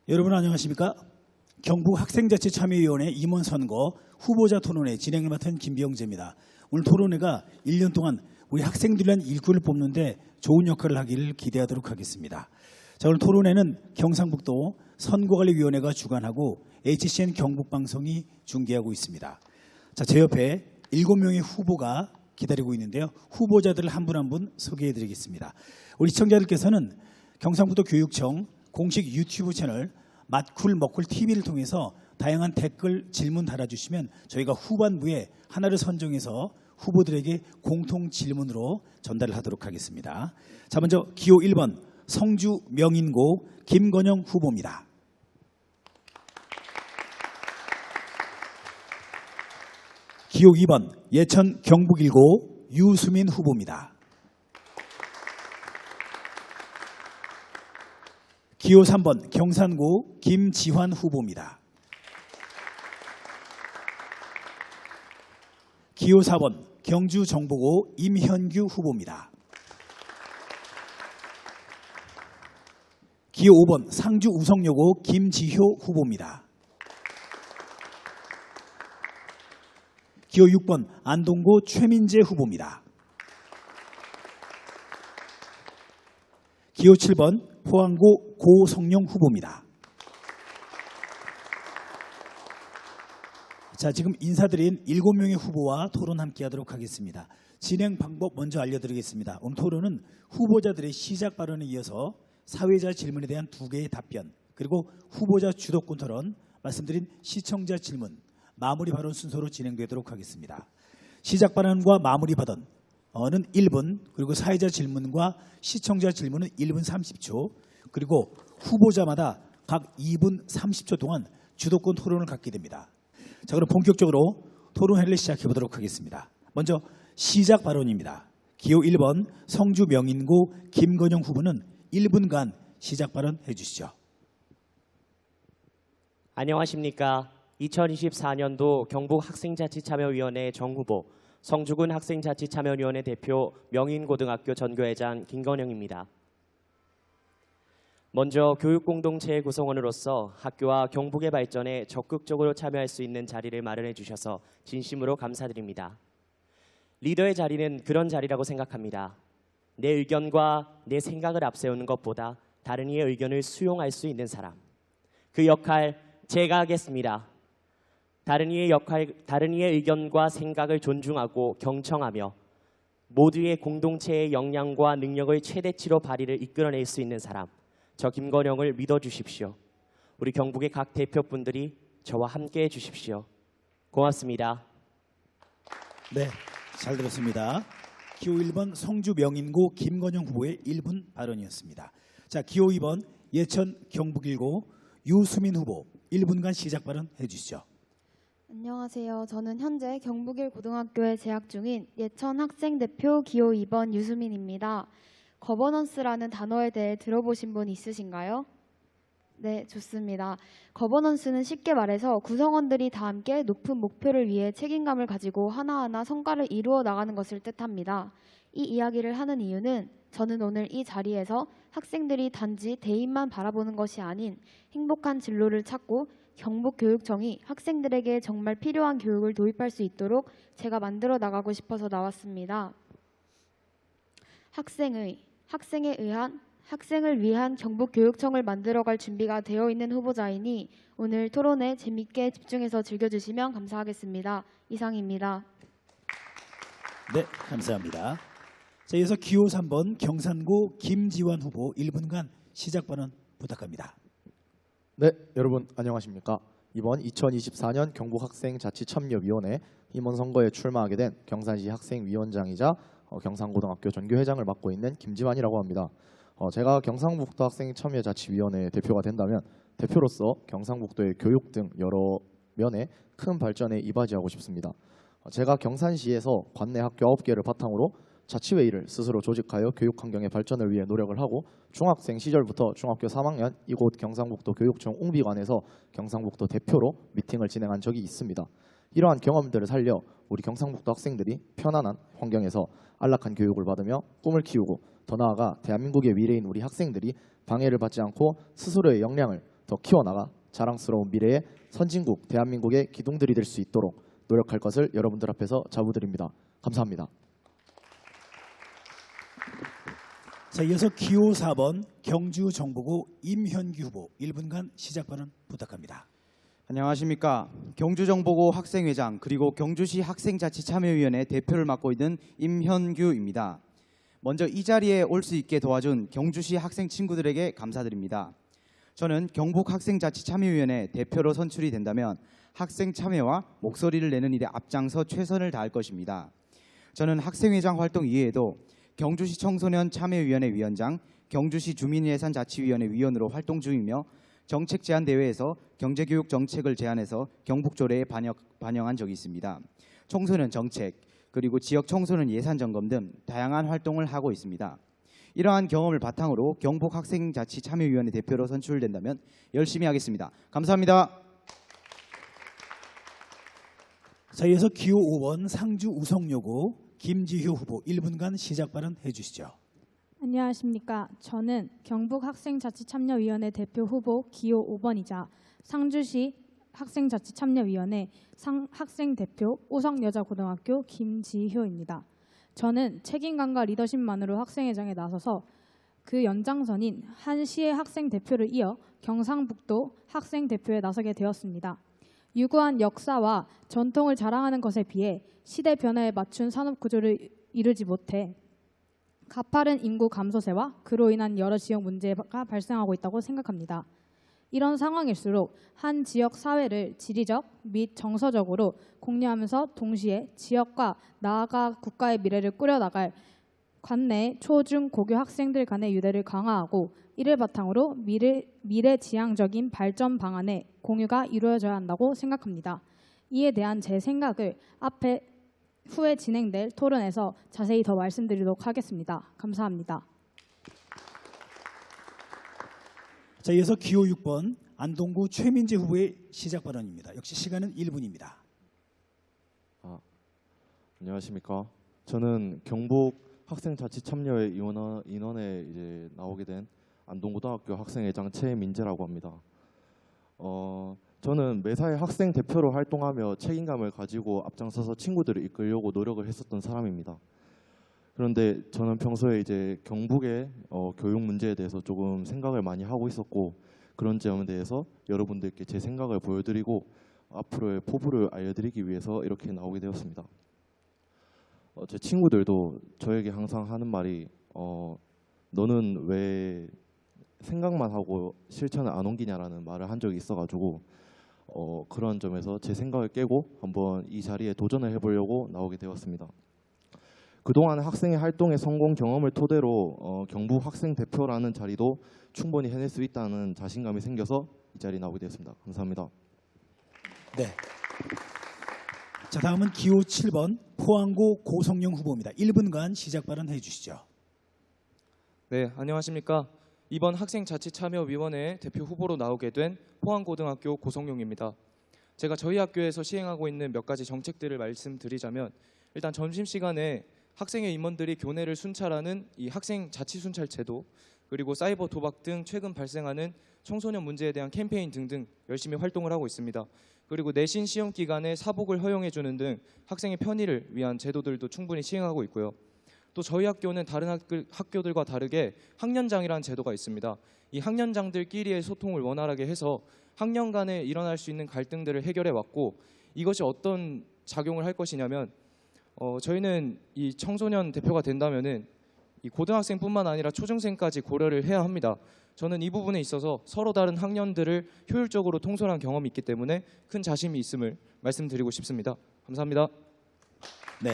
여러분 안녕하십니까? 경북 학생자치참여위원회 임원선거 후보자 토론회 진행을 맡은 김병재입니다. 오늘 토론회가 1년 동안 우리 학생들을 위한 일꾼을 뽑는데 좋은 역할을 하기를 기대하도록 하겠습니다. 자, 오늘 토론회는 경상북도 선거관리위원회가 주관하고 HCN 경북방송이 중계하고 있습니다. 자, 제 옆에 7명의 후보가 기다리고 있는데요. 후보자들을 한 분 한 분 소개해드리겠습니다. 우리 시청자들께서는 경상북도 교육청 공식 유튜브 채널 맛쿨 먹쿨 TV를 통해서 다양한 댓글 질문 달아주시면 저희가 후반부에 하나를 선정해서 후보들에게 공통 질문으로 전달을 하도록 하겠습니다. 자, 먼저 기호 1번 성주 명인고 김건영 후보입니다. 기호 2번 예천 경북일고 유수민 후보입니다. 기호 3번 경산고 김지환 후보입니다. 기호 4번 경주 정보고 임현규 후보입니다. 기호 5번 상주 우성여고 김지효 후보입니다. 기호 6번 안동고 최민재 후보입니다. 기호 7번 포항고 고성룡 후보입니다. 자, 지금 인사드린 7명의 후보와 토론 함께 하도록 하겠습니다. 진행 방법 먼저 알려드리겠습니다. 오늘 토론은 후보자들의 시작 발언에 이어서 사회자 질문에 대한 2개의 답변, 그리고 후보자 주도권 토론, 말씀드린 시청자 질문, 마무리 발언 순서로 진행되도록 하겠습니다. 시작 발언과 마무리 발언은 1분, 그리고 사회자 질문과 시청자 질문은 1분 30초, 그리고 후보자마다 각 2분 30초 동안 주도권 토론을 갖게 됩니다. 자, 그럼 본격적으로 토론회를 시작해 보도록 하겠습니다. 먼저 시작 발언입니다. 기호 1번 성주 명인고 김건영 후보는 1분간 시작 발언해 주시죠. 안녕하십니까. 2024년도 경북학생자치참여위원회 정후보, 성주군 학생자치참여위원회 대표 명인고등학교 전교회장 김건영입니다. 먼저 교육공동체의 구성원으로서 학교와 경북의 발전에 적극적으로 참여할 수 있는 자리를 마련해 주셔서 진심으로 감사드립니다. 리더의 자리는 그런 자리라고 생각합니다. 내 의견과 내 생각을 앞세우는 것보다 다른 이의 의견을 수용할 수 있는 사람. 그 역할 제가 하겠습니다. 다른 이의 의견과 생각을 존중하고 경청하며 모두의 공동체의 역량과 능력을 최대치로 발휘를 이끌어낼 수 있는 사람, 저 김건영을 믿어주십시오. 우리 경북의 각 대표분들이 저와 함께해 주십시오. 고맙습니다. 네, 잘 들었습니다. 기호 1번 성주 명인고 김건영 후보의 1분 발언이었습니다. 자, 기호 2번 예천 경북일고 유수민 후보 1분간 시작 발언 해주시죠. 안녕하세요. 저는 현재 경북일 고등학교에 재학 중인 예천 학생대표 기호 2번 유수민입니다. 거버넌스라는 단어에 대해 들어보신 분 있으신가요? 네, 좋습니다. 거버넌스는 쉽게 말해서 구성원들이 다 함께 높은 목표를 위해 책임감을 가지고 하나하나 성과를 이루어 나가는 것을 뜻합니다. 이 이야기를 하는 이유는 저는 오늘 이 자리에서 학생들이 단지 대입만 바라보는 것이 아닌 행복한 진로를 찾고 경북교육청이 학생들에게 정말 필요한 교육을 도입할 수 있도록 제가 만들어 나가고 싶어서 나왔습니다. 학생을 위한 경북교육청을 만들어갈 준비가 되어 있는 후보자이니 오늘 토론에 재밌게 집중해서 즐겨주시면 감사하겠습니다. 이상입니다. 네, 감사합니다. 자, 이어서 기호 3번 경산고 김지환 후보 1분간 시작 발언 부탁합니다. 네, 여러분 안녕하십니까. 이번 2024년 경북학생자치참여위원회 임원선거에 출마하게 된 경산시 학생위원장이자 경상고등학교 전교회장을 맡고 있는 김지환이라고 합니다. 제가 경상북도 학생참여자치위원회 대표가 된다면 대표로서 경상북도의 교육 등 여러 면에 큰 발전에 이바지하고 싶습니다. 제가 경산시에서 관내 학교 9개를 바탕으로 자치회의를 스스로 조직하여 교육환경의 발전을 위해 노력을 하고 중학생 시절부터 중학교 3학년 이곳 경상북도 교육청 웅비관에서 경상북도 대표로 미팅을 진행한 적이 있습니다. 이러한 경험들을 살려 우리 경상북도 학생들이 편안한 환경에서 안락한 교육을 받으며 꿈을 키우고 더 나아가 대한민국의 미래인 우리 학생들이 방해를 받지 않고 스스로의 역량을 더 키워나가 자랑스러운 미래의 선진국 대한민국의 기둥들이 될 수 있도록 노력할 것을 여러분들 앞에서 자부드립니다. 감사합니다. 자, 이어서 기호 4번 경주 정보고 임현규 후보 1분간 시작 발언 부탁합니다. 안녕하십니까. 경주정보고 학생회장 그리고 경주시 학생자치참여위원회 대표를 맡고 있는 임현규입니다. 먼저 이 자리에 올 수 있게 도와준 경주시 학생 친구들에게 감사드립니다. 저는 경북학생자치참여위원회 대표로 선출이 된다면 학생 참여와 목소리를 내는 일에 앞장서 최선을 다할 것입니다. 저는 학생회장 활동 이외에도 경주시 청소년 참여위원회 위원장, 경주시 주민예산자치위원회 위원으로 활동 중이며 정책 제안 대회에서 경제교육 정책을 제안해서 경북조례에 반영한 적이 있습니다. 청소년 정책, 그리고 지역 청소년 예산 점검 등 다양한 활동을 하고 있습니다. 이러한 경험을 바탕으로 경북학생자치참여위원회 대표로 선출된다면 열심히 하겠습니다. 감사합니다. 자, 이어서 기호 5번 상주 우성여고 김지효 후보 1분간 시작 발언 해주시죠. 안녕하십니까. 저는 경북학생자치참여위원회 대표 후보 기호 5번이자 상주시 학생자치참여위원회 학생대표 오성여자고등학교 김지효입니다. 저는 책임감과 리더십만으로 학생회장에 나서서 그 연장선인 한 시의 학생대표를 이어 경상북도 학생대표에 나서게 되었습니다. 유구한 역사와 전통을 자랑하는 것에 비해 시대 변화에 맞춘 산업구조를 이루지 못해 가파른 인구 감소세와 그로 인한 여러 지역 문제가 발생하고 있다고 생각합니다. 이런 상황일수록 한 지역 사회를 지리적 및 정서적으로 공유하면서 동시에 지역과 나아가 국가의 미래를 꾸려나갈 관내 초, 중, 고교 학생들 간의 유대를 강화하고 이를 바탕으로 미래지향적인 발전 방안의 공유가 이루어져야 한다고 생각합니다. 이에 대한 제 생각을 후에 진행될 토론에서 자세히 더 말씀드리도록 하겠습니다. 감사합니다. 자, 이어서 기호 6번 안동구 최민재 후보의 시작 발언입니다. 역시 시간은 1분입니다. 안녕하십니까. 저는 경북 학생자치참여회 인원에 이제 나오게 된 안동고등학교 학생회장 최민재라고 합니다. 저는 매사에 학생 대표로 활동하며 책임감을 가지고 앞장서서 친구들을 이끌려고 노력을 했었던 사람입니다. 그런데 저는 평소에 이제 경북의 교육 문제에 대해서 조금 생각을 많이 하고 있었고 그런 점에 대해서 여러분들께 제 생각을 보여드리고 앞으로의 포부를 알려드리기 위해서 이렇게 나오게 되었습니다. 제 친구들도 저에게 항상 하는 말이 너는 왜 생각만 하고 실천을 안 옮기냐라는 말을 한 적이 있어가지고 그런 점에서 제 생각을 깨고 한번 이 자리에 도전을 해보려고 나오게 되었습니다. 그동안 학생의 활동의 성공 경험을 토대로 경북 학생 대표라는 자리도 충분히 해낼 수 있다는 자신감이 생겨서 이 자리에 나오게 되었습니다. 감사합니다. 네. 자, 다음은 기호 7번 포항고 고성영 후보입니다. 1분간 시작 발언 해주시죠. 네, 안녕하십니까. 이번 학생자치참여위원회 대표 후보로 나오게 된 포항고등학교 고성용입니다. 제가 저희 학교에서 시행하고 있는 몇 가지 정책들을 말씀드리자면 일단 점심시간에 학생회 임원들이 교내를 순찰하는 이 학생자치순찰 제도, 그리고 사이버 도박 등 최근 발생하는 청소년 문제에 대한 캠페인 등등 열심히 활동을 하고 있습니다. 그리고 내신 시험 기간에 사복을 허용해주는 등 학생의 편의를 위한 제도들도 충분히 시행하고 있고요. 또 저희 학교는 다른 학교들과 다르게 학년장이라는 제도가 있습니다. 이 학년장들끼리의 소통을 원활하게 해서 학년 간에 일어날 수 있는 갈등들을 해결해 왔고 이것이 어떤 작용을 할 것이냐면 저희는 이 청소년 대표가 된다면은 이 고등학생뿐만 아니라 초중생까지 고려를 해야 합니다. 저는 이 부분에 있어서 서로 다른 학년들을 효율적으로 통솔한 경험이 있기 때문에 큰 자신이 있음을 말씀드리고 싶습니다. 감사합니다. 네.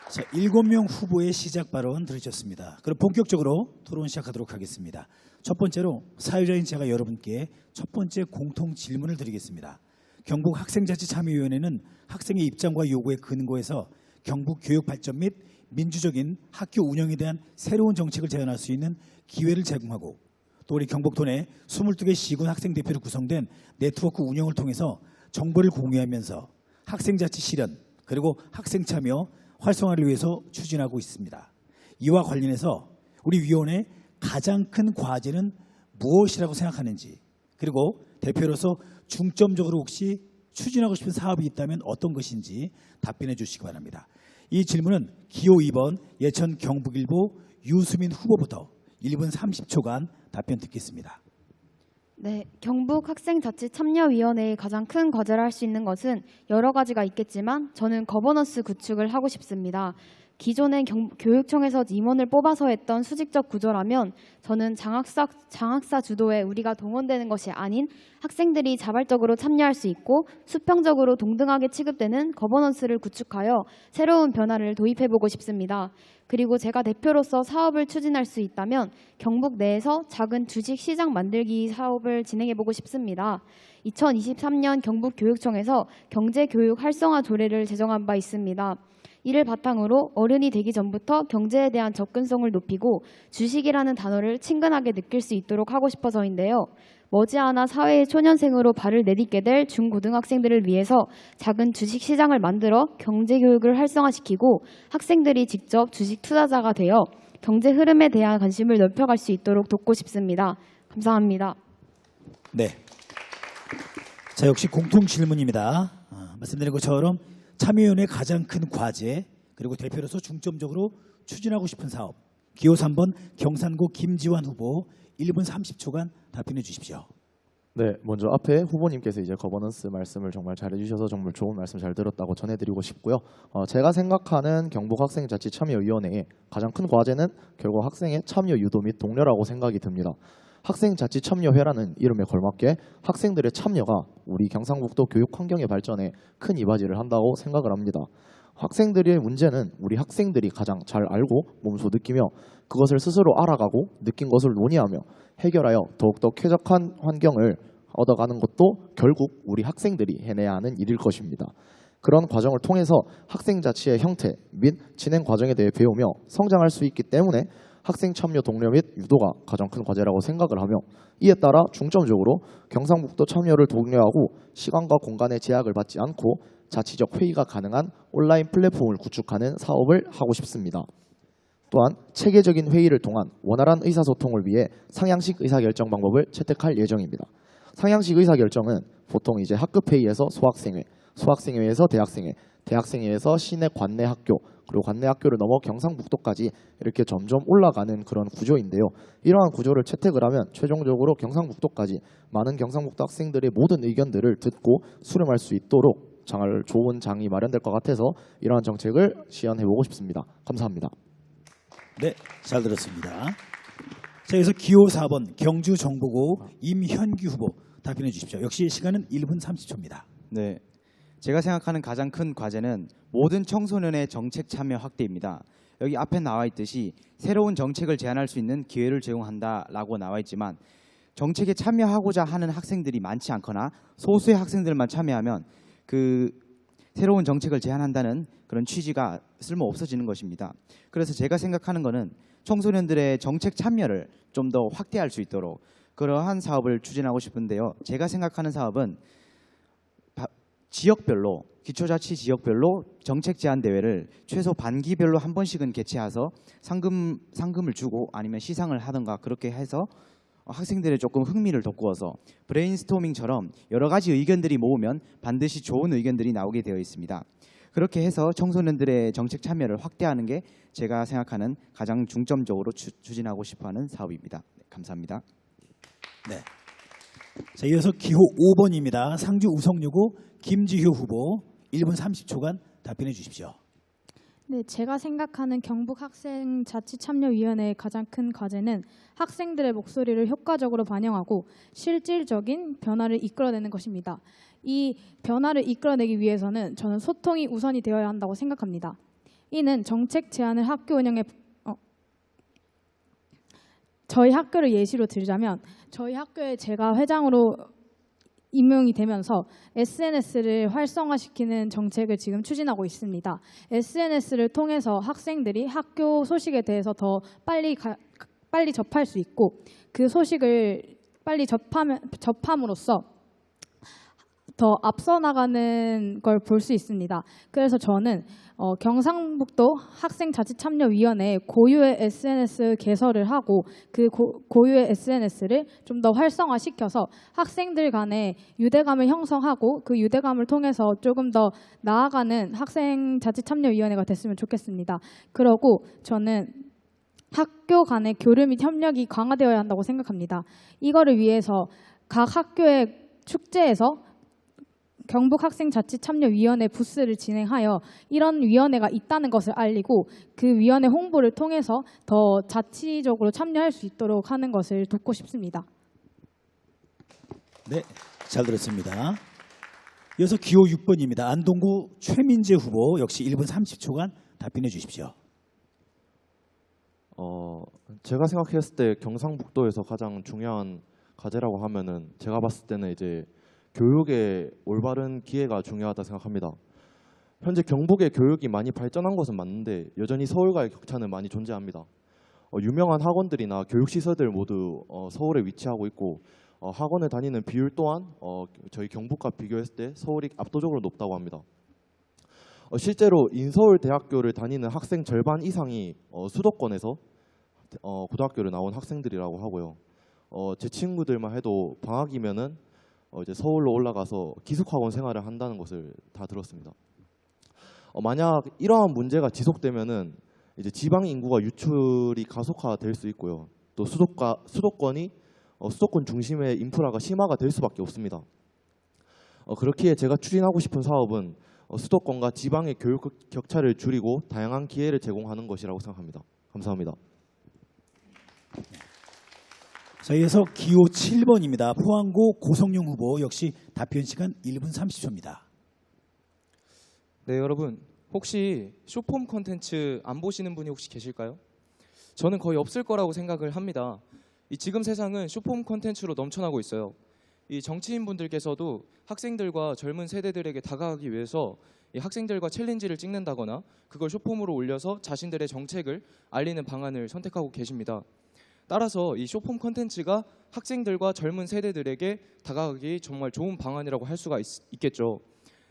자, 7명 후보의 시작 발언 들으셨습니다. 그럼 본격적으로 토론 시작하도록 하겠습니다. 첫 번째로 사회자인 제가 여러분께 첫 번째 공통 질문을 드리겠습니다. 경북 학생자치참여위원회는 학생의 입장과 요구에 근거해서 경북 교육 발전 및 민주적인 학교 운영에 대한 새로운 정책을 제안할 수 있는 기회를 제공하고 또 우리 경북도 내 22개 시군 학생대표로 구성된 네트워크 운영을 통해서 정보를 공유하면서 학생자치 실현 그리고 학생참여 활성화를 위해서 추진하고 있습니다. 이와 관련해서 우리 위원회 가장 큰 과제는 무엇이라고 생각하는지, 그리고 대표로서 중점적으로 혹시 추진하고 싶은 사업이 있다면 어떤 것인지 답변해 주시기 바랍니다. 이 질문은 기호 2번 예천 경북일보 유수민 후보부터 1분 30초간 답변 듣겠습니다. 네, 경북학생자치참여위원회의 가장 큰 과제를 할 수 있는 것은 여러 가지가 있겠지만 저는 거버넌스 구축을 하고 싶습니다. 기존엔 교육청에서 임원을 뽑아서 했던 수직적 구조라면 저는 장학사 주도에 우리가 동원되는 것이 아닌 학생들이 자발적으로 참여할 수 있고 수평적으로 동등하게 취급되는 거버넌스를 구축하여 새로운 변화를 도입해보고 싶습니다. 그리고 제가 대표로서 사업을 추진할 수 있다면 경북 내에서 작은 주식 시장 만들기 사업을 진행해보고 싶습니다. 2023년 경북교육청에서 경제교육 활성화 조례를 제정한 바 있습니다. 이를 바탕으로 어른이 되기 전부터 경제에 대한 접근성을 높이고 주식이라는 단어를 친근하게 느낄 수 있도록 하고 싶어서인데요. 머지않아 사회의 초년생으로 발을 내딛게 될 중고등학생들을 위해서 작은 주식 시장을 만들어 경제교육을 활성화시키고 학생들이 직접 주식 투자자가 되어 경제 흐름에 대한 관심을 넓혀갈 수 있도록 돕고 싶습니다. 감사합니다. 네. 자, 역시 공통 질문입니다. 말씀드린 것처럼 참여위원회의 가장 큰 과제, 그리고 대표로서 중점적으로 추진하고 싶은 사업. 기호 3번 경산고 김지환 후보 1분 30초간 답변해 주십시오. 네, 먼저 앞에 후보님께서 이제 거버넌스 말씀을 정말 잘해주셔서 정말 좋은 말씀 잘 들었다고 전해드리고 싶고요. 제가 생각하는 경북학생자치참여위원회의 가장 큰 과제는 결국 학생의 참여 유도 및 독려라고 생각이 듭니다. 학생자치참여회라는 이름에 걸맞게 학생들의 참여가 우리 경상북도 교육 환경의 발전에 큰 이바지를 한다고 생각을 합니다. 학생들의 문제는 우리 학생들이 가장 잘 알고 몸소 느끼며 그것을 스스로 알아가고 느낀 것을 논의하며 해결하여 더욱더 쾌적한 환경을 얻어가는 것도 결국 우리 학생들이 해내야 하는 일일 것입니다. 그런 과정을 통해서 학생자치의 형태 및 진행 과정에 대해 배우며 성장할 수 있기 때문에 학생 참여 독려 및 유도가 가장 큰 과제라고 생각을 하며 이에 따라 중점적으로 경상북도 참여를 독려하고 시간과 공간의 제약을 받지 않고 자치적 회의가 가능한 온라인 플랫폼을 구축하는 사업을 하고 싶습니다. 또한 체계적인 회의를 통한 원활한 의사소통을 위해 상향식 의사결정 방법을 채택할 예정입니다. 상향식 의사결정은 보통 이제 학급 회의에서 소학생회, 소학생회에서 대학생회, 대학생회에서 시내 관내 학교, 그리고 관내 학교를 넘어 경상북도까지 이렇게 점점 올라가는 그런 구조인데요. 이러한 구조를 채택을 하면 최종적으로 경상북도까지 많은 경상북도 학생들의 모든 의견들을 듣고 수렴할 수 있도록 좋은 장이 마련될 것 같아서 이러한 정책을 시연해보고 싶습니다. 감사합니다. 네, 잘 들었습니다. 자, 여기서 기호 4번 경주정보고 임현규 후보 답변해 주십시오. 역시 시간은 1분 30초입니다. 네, 제가 생각하는 가장 큰 과제는 모든 청소년의 정책 참여 확대입니다. 여기 앞에 나와 있듯이 새로운 정책을 제안할 수 있는 기회를 제공한다라고 나와 있지만 정책에 참여하고자 하는 학생들이 많지 않거나 소수의 학생들만 참여하면 그 새로운 정책을 제안한다는 그런 취지가 쓸모 없어지는 것입니다. 그래서 제가 생각하는 것은 청소년들의 정책 참여를 좀 더 확대할 수 있도록 그러한 사업을 추진하고 싶은데요. 제가 생각하는 사업은 지역별로 기초자치 지역별로 정책 제안 대회를 최소 반기별로 한 번씩은 개최해서 상금을 주고 아니면 시상을 하던가 그렇게 해서 학생들의 조금 흥미를 돋구어서 브레인스토밍처럼 여러 가지 의견들이 모으면 반드시 좋은 의견들이 나오게 되어 있습니다. 그렇게 해서 청소년들의 정책 참여를 확대하는 게 제가 생각하는 가장 중점적으로 추진하고 싶어하는 사업입니다. 네, 감사합니다. 네. 자, 이어서 기호 5번입니다. 상주 우성여고 김지효 후보 1분 30초간 답변해 주십시오. 네, 제가 생각하는 경북학생자치참여위원회의 가장 큰 과제는 학생들의 목소리를 효과적으로 반영하고 실질적인 변화를 이끌어내는 것입니다. 이 변화를 이끌어내기 위해서는 저는 소통이 우선이 되어야 한다고 생각합니다. 이는 정책 제안을 학교 운영에 저희 학교를 예시로 들자면 저희 학교에 제가 회장으로 임명이 되면서 SNS를 활성화시키는 정책을 지금 추진하고 있습니다. SNS를 통해서 학생들이 학교 소식에 대해서 더 빨리 접할 수 있고 그 소식을 빨리 접함으로써 더 앞서 나가는 걸 볼 수 있습니다. 그래서 저는 경상북도 학생자치참여위원회 고유의 SNS 개설을 하고 그 고유의 SNS를 좀 더 활성화시켜서 학생들 간의 유대감을 형성하고 그 유대감을 통해서 조금 더 나아가는 학생자치참여위원회가 됐으면 좋겠습니다. 그러고 저는 학교 간의 교류 및 협력이 강화되어야 한다고 생각합니다. 이거를 위해서 각 학교의 축제에서 경북학생자치참여위원회 부스를 진행하여 이런 위원회가 있다는 것을 알리고 그 위원회 홍보를 통해서 더 자치적으로 참여할 수 있도록 하는 것을 돕고 싶습니다. 네, 잘 들었습니다. 이어서 기호 6번입니다. 안동구 최민재 후보 역시 1분 30초간 답변해 주십시오. 제가 생각했을 때 경상북도에서 가장 중요한 과제라고 하면은 제가 봤을 때는 이제 교육의 올바른 기회가 중요하다 생각합니다. 현재 경북의 교육이 많이 발전한 것은 맞는데 여전히 서울과의 격차는 많이 존재합니다. 유명한 학원들이나 교육시설들 모두 서울에 위치하고 있고 학원을 다니는 비율 또한 저희 경북과 비교했을 때 서울이 압도적으로 높다고 합니다. 실제로 인서울대학교를 다니는 학생 절반 이상이 수도권에서 고등학교를 나온 학생들이라고 하고요. 제 친구들만 해도 방학이면은 이제 서울로 올라가서 기숙학원 생활을 한다는 것을 다 들었습니다. 만약 이러한 문제가 지속되면은 이제 지방 인구가 유출이 가속화될 수 있고요. 또 수도권 중심의 인프라가 심화가 될 수밖에 없습니다. 그렇기에 제가 추진하고 싶은 사업은 수도권과 지방의 교육 격차를 줄이고 다양한 기회를 제공하는 것이라고 생각합니다. 감사합니다. 자, 이어서 기호 7번입니다. 포항고 고성용 후보 역시 답변 시간 1분 30초입니다. 네, 여러분 혹시 쇼폼 콘텐츠 안 보시는 분이 혹시 계실까요? 저는 거의 없을 거라고 생각을 합니다. 이 지금 세상은 쇼폼 콘텐츠로 넘쳐나고 있어요. 이 정치인분들께서도 학생들과 젊은 세대들에게 다가가기 위해서 이 학생들과 챌린지를 찍는다거나 그걸 쇼폼으로 올려서 자신들의 정책을 알리는 방안을 선택하고 계십니다. 따라서 이 쇼폼 콘텐츠가 학생들과 젊은 세대들에게 다가가기 정말 좋은 방안이라고 할 수가 있겠죠.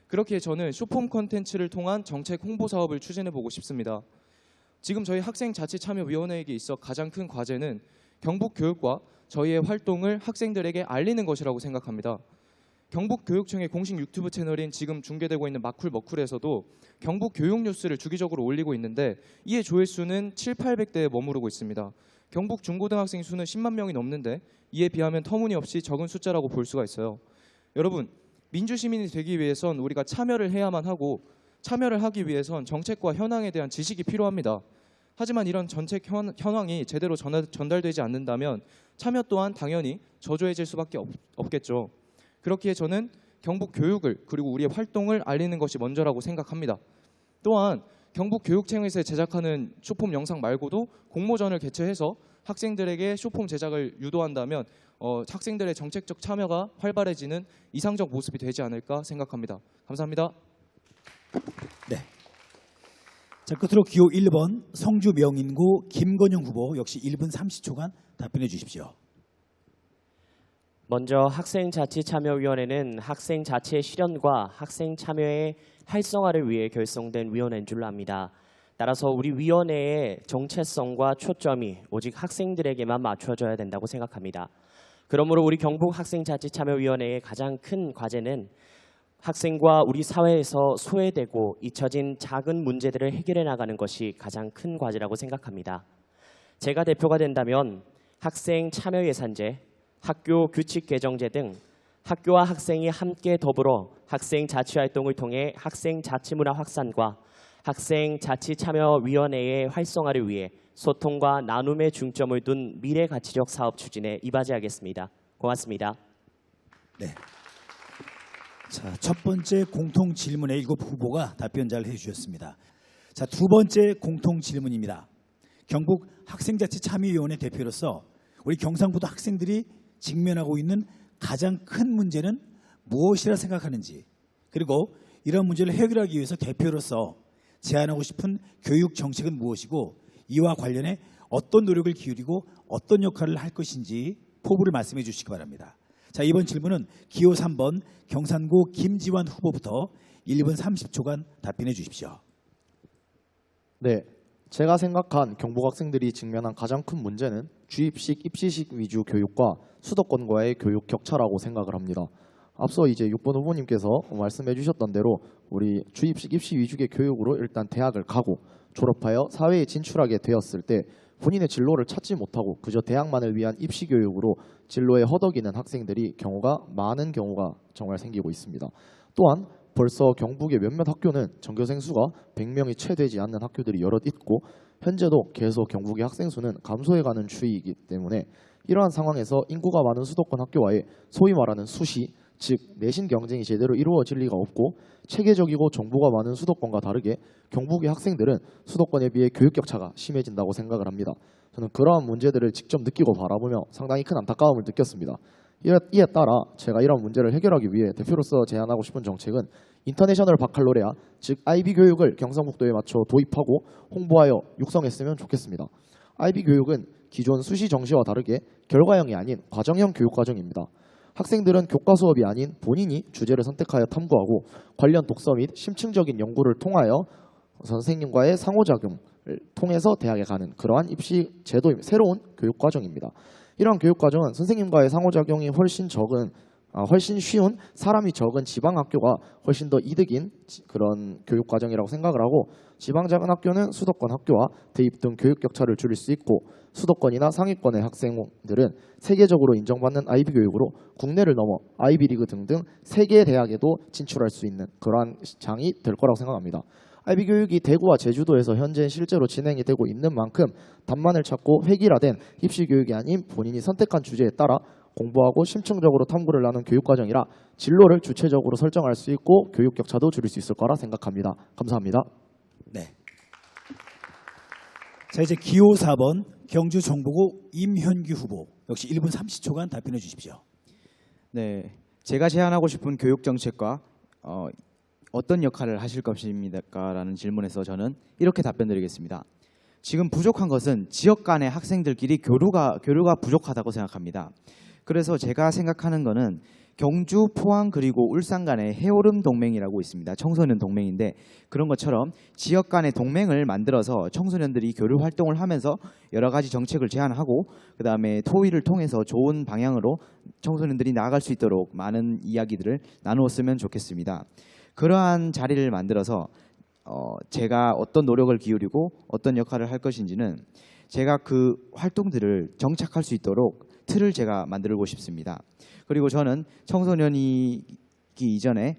그렇기에 저는 쇼폼 콘텐츠를 통한 정책 홍보 사업을 추진해 보고 싶습니다. 지금 저희 학생자치참여위원회에게 있어 가장 큰 과제는 경북교육과 저희의 활동을 학생들에게 알리는 것이라고 생각합니다. 경북교육청의 공식 유튜브 채널인 지금 중계되고 있는 마쿨머쿨에서도 경북교육 뉴스를 주기적으로 올리고 있는데 이의 조회수는 700~800대에 머무르고 있습니다. 경북 중고등학생 수는 10만 명이 넘는데 이에 비하면 터무니없이 적은 숫자라고 볼 수가 있어요. 여러분, 민주시민이 되기 위해선 우리가 참여를 해야만 하고 참여를 하기 위해선 정책과 현황에 대한 지식이 필요합니다. 하지만 이런 정책 현황이 제대로 전달되지 않는다면 참여 또한 당연히 저조해질 수밖에 없겠죠. 그렇기에 저는 경북 교육을 그리고 우리의 활동을 알리는 것이 먼저라고 생각합니다. 또한 경북 교육청에서 제작하는 쇼폼 영상 말고도 공모전을 개최해서 학생들에게 쇼폼 제작을 유도한다면 학생들의 정책적 참여가 활발해지는 이상적 모습이 되지 않을까 생각합니다. 감사합니다. 네. 자, 끝으로 기호 1번 성주 명인구 김건영 후보 역시 1분 30초간 답변해 주십시오. 먼저 학생자치참여위원회는 학생 자치의 실현과 학생 참여의 활성화를 위해 결성된 위원회인 줄로 압니다. 따라서 우리 위원회의 정체성과 초점이 오직 학생들에게만 맞춰져야 된다고 생각합니다. 그러므로 우리 경북학생자치참여위원회의 가장 큰 과제는 학생과 우리 사회에서 소외되고 잊혀진 작은 문제들을 해결해 나가는 것이 가장 큰 과제라고 생각합니다. 제가 대표가 된다면 학생 참여 예산제, 학교 규칙 개정제 등 학교와 학생이 함께 더불어 학생 자치 활동을 통해 학생 자치 문화 확산과 학생 자치 참여위원회의 활성화를 위해 소통과 나눔에 중점을 둔 미래 가치적 사업 추진에 이바지하겠습니다. 고맙습니다. 네. 자, 첫 번째 공통 질문에 7 후보가 답변 잘 해주셨습니다. 자, 두 번째 공통 질문입니다. 경북 학생자치참여위원회 대표로서 우리 경상북도 학생들이 직면하고 있는 가장 큰 문제는 무엇이라 생각하는지, 그리고 이런 문제를 해결하기 위해서 대표로서 제안하고 싶은 교육 정책은 무엇이고 이와 관련해 어떤 노력을 기울이고 어떤 역할을 할 것인지 포부를 말씀해 주시기 바랍니다. 자, 이번 질문은 기호 3번 경산고 김지환 후보부터 1분 30초간 답변해 주십시오. 네, 제가 생각한 경북 학생들이 직면한 가장 큰 문제는 주입식, 입시식 위주 교육과 수도권과의 교육 격차라고 생각을 합니다. 앞서 이제 6번 후보님께서 말씀해 주셨던 대로 우리 주입식, 입시 위주의 교육으로 일단 대학을 가고 졸업하여 사회에 진출하게 되었을 때 본인의 진로를 찾지 못하고 그저 대학만을 위한 입시 교육으로 진로에 허덕이는 학생들이 많은 경우가 정말 생기고 있습니다. 또한 벌써 경북의 몇몇 학교는 전교생 수가 100명이 채 되지 않는 학교들이 여럿 있고 현재도 계속 경북의 학생 수는 감소해가는 추이이기 때문에 이러한 상황에서 인구가 많은 수도권 학교와의 소위 말하는 수시, 즉 내신 경쟁이 제대로 이루어질 리가 없고 체계적이고 정보가 많은 수도권과 다르게 경북의 학생들은 수도권에 비해 교육 격차가 심해진다고 생각을 합니다. 저는 그러한 문제들을 직접 느끼고 바라보며 상당히 큰 안타까움을 느꼈습니다. 이에 따라 제가 이런 문제를 해결하기 위해 대표로서 제안하고 싶은 정책은 인터내셔널 바칼로레아, 즉 IB 교육을 경상북도에 맞춰 도입하고 홍보하여 육성했으면 좋겠습니다. IB 교육은 기존 수시 정시와 다르게 결과형이 아닌 과정형 교육 과정입니다. 학생들은 교과 수업이 아닌 본인이 주제를 선택하여 탐구하고 관련 독서 및 심층적인 연구를 통하여 선생님과의 상호작용을 통해서 대학에 가는 그러한 입시 제도입니다. 새로운 교육 과정입니다. 이러한 교육 과정은 선생님과의 상호작용이 훨씬 쉬운 사람이 적은 지방 학교가 훨씬 더 이득인 그런 교육 과정이라고 생각을 하고 지방 작은 학교는 수도권 학교와 대입 등 교육 격차를 줄일 수 있고 수도권이나 상위권의 학생들은 세계적으로 인정받는 IB 교육으로 국내를 넘어 IB 리그 등등 세계 대학에도 진출할 수 있는 그러한 장이 될 거라고 생각합니다. IB 교육이 대구와 제주도에서 현재 실제로 진행이 되고 있는 만큼 답만을 찾고 획일화된 입시 교육이 아닌 본인이 선택한 주제에 따라 공부하고 심층적으로 탐구를 나눈 교육과정이라 진로를 주체적으로 설정할 수 있고 교육 격차도 줄일 수 있을 거라 생각합니다. 감사합니다. 네. 자, 이제 기호 4번 경주 정보고 임현규 후보 역시 1분 30초간 답변해 주십시오. 네, 제가 제안하고 싶은 교육 정책과 어떤 역할을 하실 것입니까라는 질문에서 저는 이렇게 답변드리겠습니다. 지금 부족한 것은 지역 간의 학생들끼리 교류가 부족하다고 생각합니다. 그래서 제가 생각하는 거는 경주, 포항 그리고 울산 간의 해오름 동맹이라고 있습니다. 청소년 동맹인데 그런 것처럼 지역 간의 동맹을 만들어서 청소년들이 교류 활동을 하면서 여러 가지 정책을 제안하고 그다음에 토의를 통해서 좋은 방향으로 청소년들이 나아갈 수 있도록 많은 이야기들을 나누었으면 좋겠습니다. 그러한 자리를 만들어서 제가 어떤 노력을 기울이고 어떤 역할을 할 것인지는 제가 그 활동들을 정착할 수 있도록 틀을 제가 만들고 싶습니다. 그리고 저는 청소년이기 이전에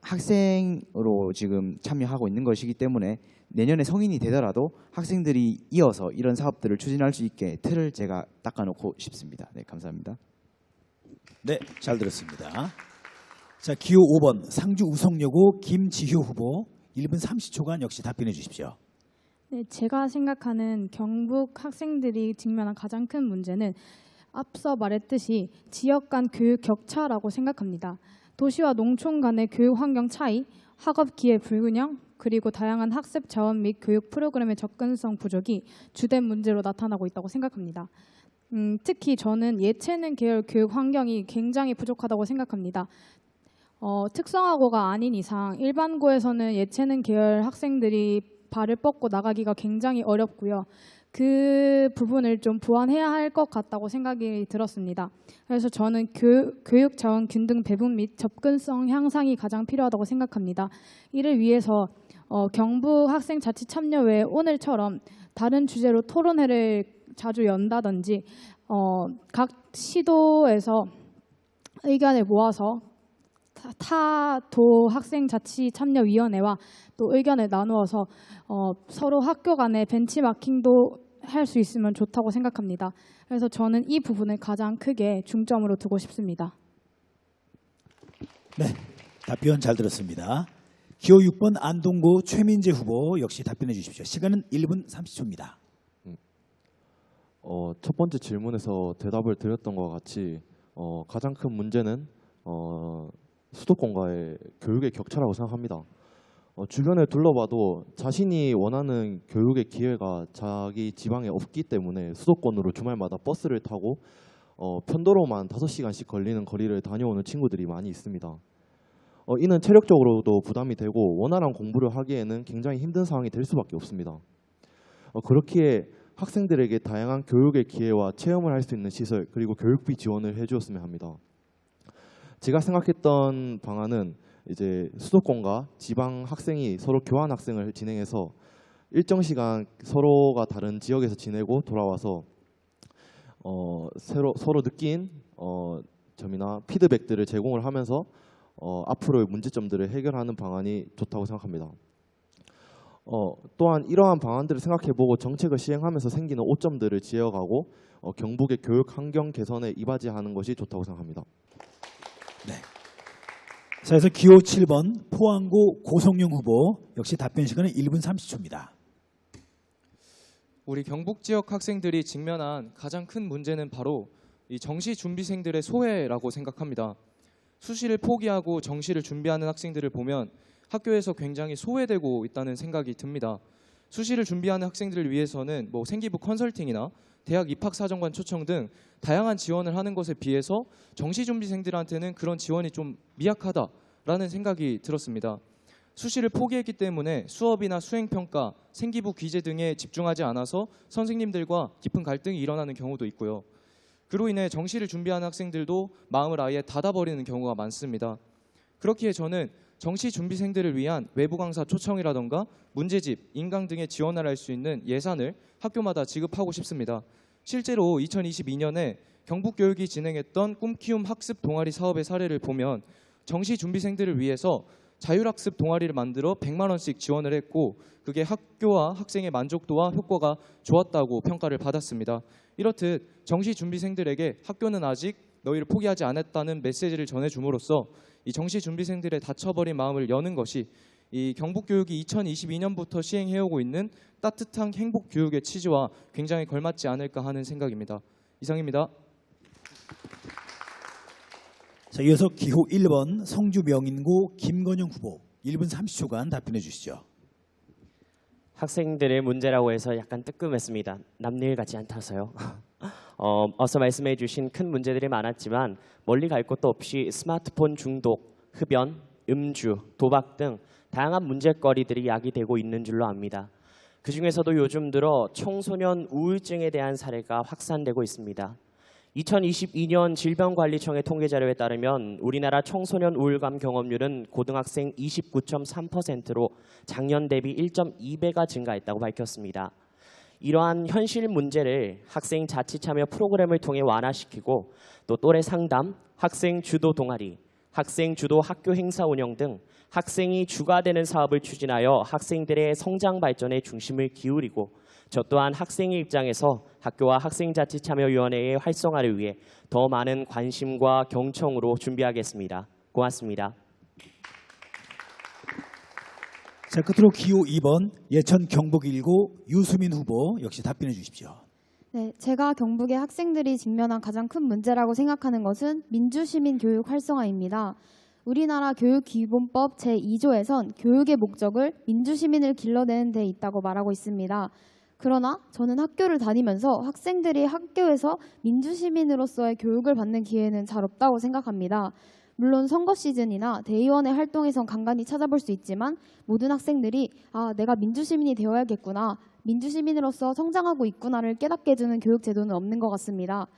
학생으로 지금 참여하고 있는 것이기 때문에 내년에 성인이 되더라도 학생들이 이어서 이런 사업들을 추진할 수 있게 틀을 제가 닦아놓고 싶습니다. 네, 감사합니다. 네, 잘 들었습니다. 자, 기호 5번 상주 우성여고 김지효 후보 1분 30초간 역시 답변해 주십시오. 네, 제가 생각하는 경북 학생들이 직면한 가장 큰 문제는 앞서 말했듯이 지역 간 교육 격차라고 생각합니다. 도시와 농촌 간의 교육 환경 차이, 학업 기회 불균형, 그리고 다양한 학습 자원 및 교육 프로그램의 접근성 부족이 주된 문제로 나타나고 있다고 생각합니다. 특히 저는 예체능 계열 교육 환경이 굉장히 부족하다고 생각합니다. 특성화고가 아닌 이상 일반고에서는 예체능 계열 학생들이 발을 뻗고 나가기가 굉장히 어렵고요. 그 부분을 좀 보완해야 할 것 같다고 생각이 들었습니다. 그래서 저는 교육 자원 균등 배분 및 접근성 향상이 가장 필요하다고 생각합니다. 이를 위해서 경북 학생 자치 참여회 오늘처럼 다른 주제로 토론회를 자주 연다든지 각 시도에서 의견을 모아서 타도 학생자치참여위원회와 또 의견을 나누어서 서로 학교 간의 벤치마킹도 할 수 있으면 좋다고 생각합니다. 그래서 저는 이 부분을 가장 크게 중점으로 두고 싶습니다. 네, 답변 잘 들었습니다. 기호 6번 안동고 최민재 후보 역시 답변해 주십시오. 시간은 1분 30초입니다. 첫 번째 질문에서 대답을 드렸던 것과 같이 가장 큰 문제는 수도권과의 교육의 격차라고 생각합니다. 주변을 둘러봐도 자신이 원하는 교육의 기회가 자기 지방에 없기 때문에 수도권으로 주말마다 버스를 타고 편도로만 5시간씩 걸리는 거리를 다녀오는 친구들이 많이 있습니다. 이는 체력적으로도 부담이 되고 원활한 공부를 하기에는 굉장히 힘든 상황이 될 수밖에 없습니다. 그렇기에 학생들에게 다양한 교육의 기회와 체험을 할 수 있는 시설 그리고 교육비 지원을 해주었으면 합니다. 제가 생각했던 방안은 이제 수도권과 지방 학생이 서로 교환 학생을 진행해서 일정 시간 서로가 다른 지역에서 지내고 돌아와서 서로 느낀 점이나 피드백들을 제공을 하면서 앞으로의 문제점들을 해결하는 방안이 좋다고 생각합니다. 또한 이러한 방안들을 생각해보고 정책을 시행하면서 생기는 오점들을 지어가고 경북의 교육 환경 개선에 이바지하는 것이 좋다고 생각합니다. 네. 자, 그래서 기호 7번 포항고 고성용 후보 역시 답변 시간은 1분 30초입니다. 우리 경북 지역 학생들이 직면한 가장 큰 문제는 바로 이 정시 준비생들의 소외라고 생각합니다. 수시를 포기하고 정시를 준비하는 학생들을 보면 학교에서 굉장히 소외되고 있다는 생각이 듭니다. 수시를 준비하는 학생들을 위해서는 뭐 생기부 컨설팅이나 대학 입학사정관 초청 등 다양한 지원을 하는 것에 비해서 정시 준비생들한테는 그런 지원이 좀 미약하다라는 생각이 들었습니다. 수시를 포기했기 때문에 수업이나 수행평가, 생기부 기재 등에 집중하지 않아서 선생님들과 깊은 갈등이 일어나는 경우도 있고요. 그로 인해 정시를 준비하는 학생들도 마음을 아예 닫아버리는 경우가 많습니다. 그렇기에 저는 정시 준비생들을 위한 외부 강사 초청이라던가 문제집, 인강 등의 지원을 할 수 있는 예산을 학교마다 지급하고 싶습니다. 실제로 2022년에 경북교육이 진행했던 꿈키움 학습 동아리 사업의 사례를 보면 정시 준비생들을 위해서 자율학습 동아리를 만들어 100만 원씩 지원을 했고 그게 학교와 학생의 만족도와 효과가 좋았다고 평가를 받았습니다. 이렇듯 정시 준비생들에게 학교는 아직 너희를 포기하지 않았다는 메시지를 전해줌으로써 이 정시 준비생들의 닫혀버린 마음을 여는 것이 이 경북교육이 2022년부터 시행해오고 있는 따뜻한 행복교육의 취지와 굉장히 걸맞지 않을까 하는 생각입니다. 이상입니다. 자, 이어서 기호 1번 성주명인고 김건영 후보 1분 30초간 답변해 주시죠. 학생들의 문제라고 해서 약간 뜨끔했습니다. 남일 같지 않다서요. 어서 말씀해 주신 큰 문제들이 많았지만 멀리 갈 곳도 없이 스마트폰 중독, 흡연, 음주, 도박 등 다양한 문제거리들이 야기되고 있는 줄로 압니다. 그중에서도 요즘 들어 청소년 우울증에 대한 사례가 확산되고 있습니다. 2022년 질병관리청의 통계 자료에 따르면 우리나라 청소년 우울감 경험률은 고등학생 29.3%로 작년 대비 1.2배가 증가했다고 밝혔습니다. 이러한 현실 문제를 학생 자치 참여 프로그램을 통해 완화시키고 또 또래 상담, 학생 주도 동아리, 학생 주도 학교 행사 운영 등 학생이 주가 되는 사업을 추진하여 학생들의 성장 발전에 중심을 기울이고 저 또한 학생의 입장에서 학교와 학생자치참여위원회의 활성화를 위해 더 많은 관심과 경청으로 준비하겠습니다. 고맙습니다. 자, 끝으로 기호 2번 예천 경북 1고 유수민 후보 역시 답변해 주십시오. 네, 제가 경북의 학생들이 직면한 가장 큰 문제라고 생각하는 것은 민주시민 교육 활성화입니다. 우리나라 교육기본법 제2조에선 교육의 목적을 민주시민을 길러내는 데 있다고 말하고 있습니다. 그러나 저는 학교를 다니면서 학생들이 학교에서 민주시민으로서의 교육을 받는 기회는 잘 없다고 생각합니다. 물론 선거 시즌이나 대의원의 활동에선 간간히 찾아볼 수 있지만 모든 학생들이 내가 민주시민이 되어야겠구나, 민주시민으로서 성장하고 있구나를 깨닫게 해주는 교육제도는 없는 것 같습니다.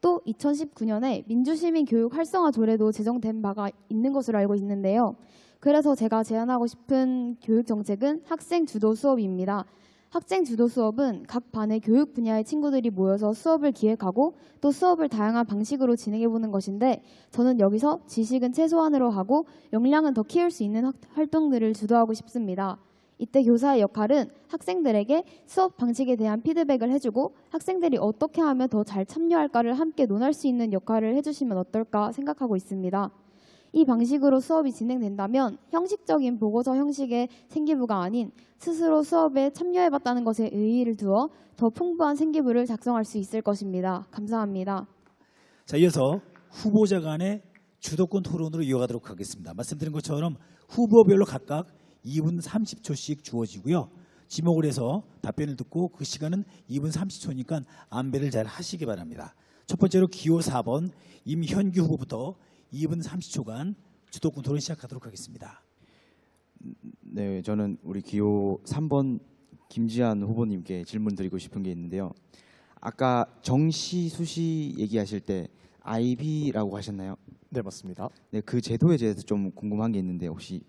또 2019년에 민주시민 교육 활성화 조례도 제정된 바가 있는 것으로 알고 있는데요. 그래서 제가 제안하고 싶은 교육 정책은 학생 주도 수업입니다. 학생 주도 수업은 각 반의 교육 분야의 친구들이 모여서 수업을 기획하고 또 수업을 다양한 방식으로 진행해보는 것인데 저는 여기서 지식은 최소한으로 하고 역량은 더 키울 수 있는 활동들을 주도하고 싶습니다. 이때 교사의 역할은 학생들에게 수업 방식에 대한 피드백을 해주고 학생들이 어떻게 하면 더 잘 참여할까를 함께 논할 수 있는 역할을 해주시면 어떨까 생각하고 있습니다. 이 방식으로 수업이 진행된다면 형식적인 보고서 형식의 생기부가 아닌 스스로 수업에 참여해봤다는 것에 의의를 두어 더 풍부한 생기부를 작성할 수 있을 것입니다. 감사합니다. 자, 이어서 후보자 간의 주도권 토론으로 이어가도록 하겠습니다. 말씀드린 것처럼 후보별로 각각 2분 30초씩 주어지고요. 지목을 해서 답변을 듣고 그 시간은 2분 30초니까 안배를 잘 하시기 바랍니다. 첫 번째로 기호 4번 임현규 후보부터 2분 30초간 주도권 토론 시작하도록 하겠습니다. 네, 저는 우리 기호 3번 김지한 후보님께 질문드리고 싶은 게 있는데요. 아까 정시 수시 얘기하실 때 IB라고 하셨나요? 네, 맞습니다. 네, 그 제도에 대해서 좀 궁금한 게 있는데 혹시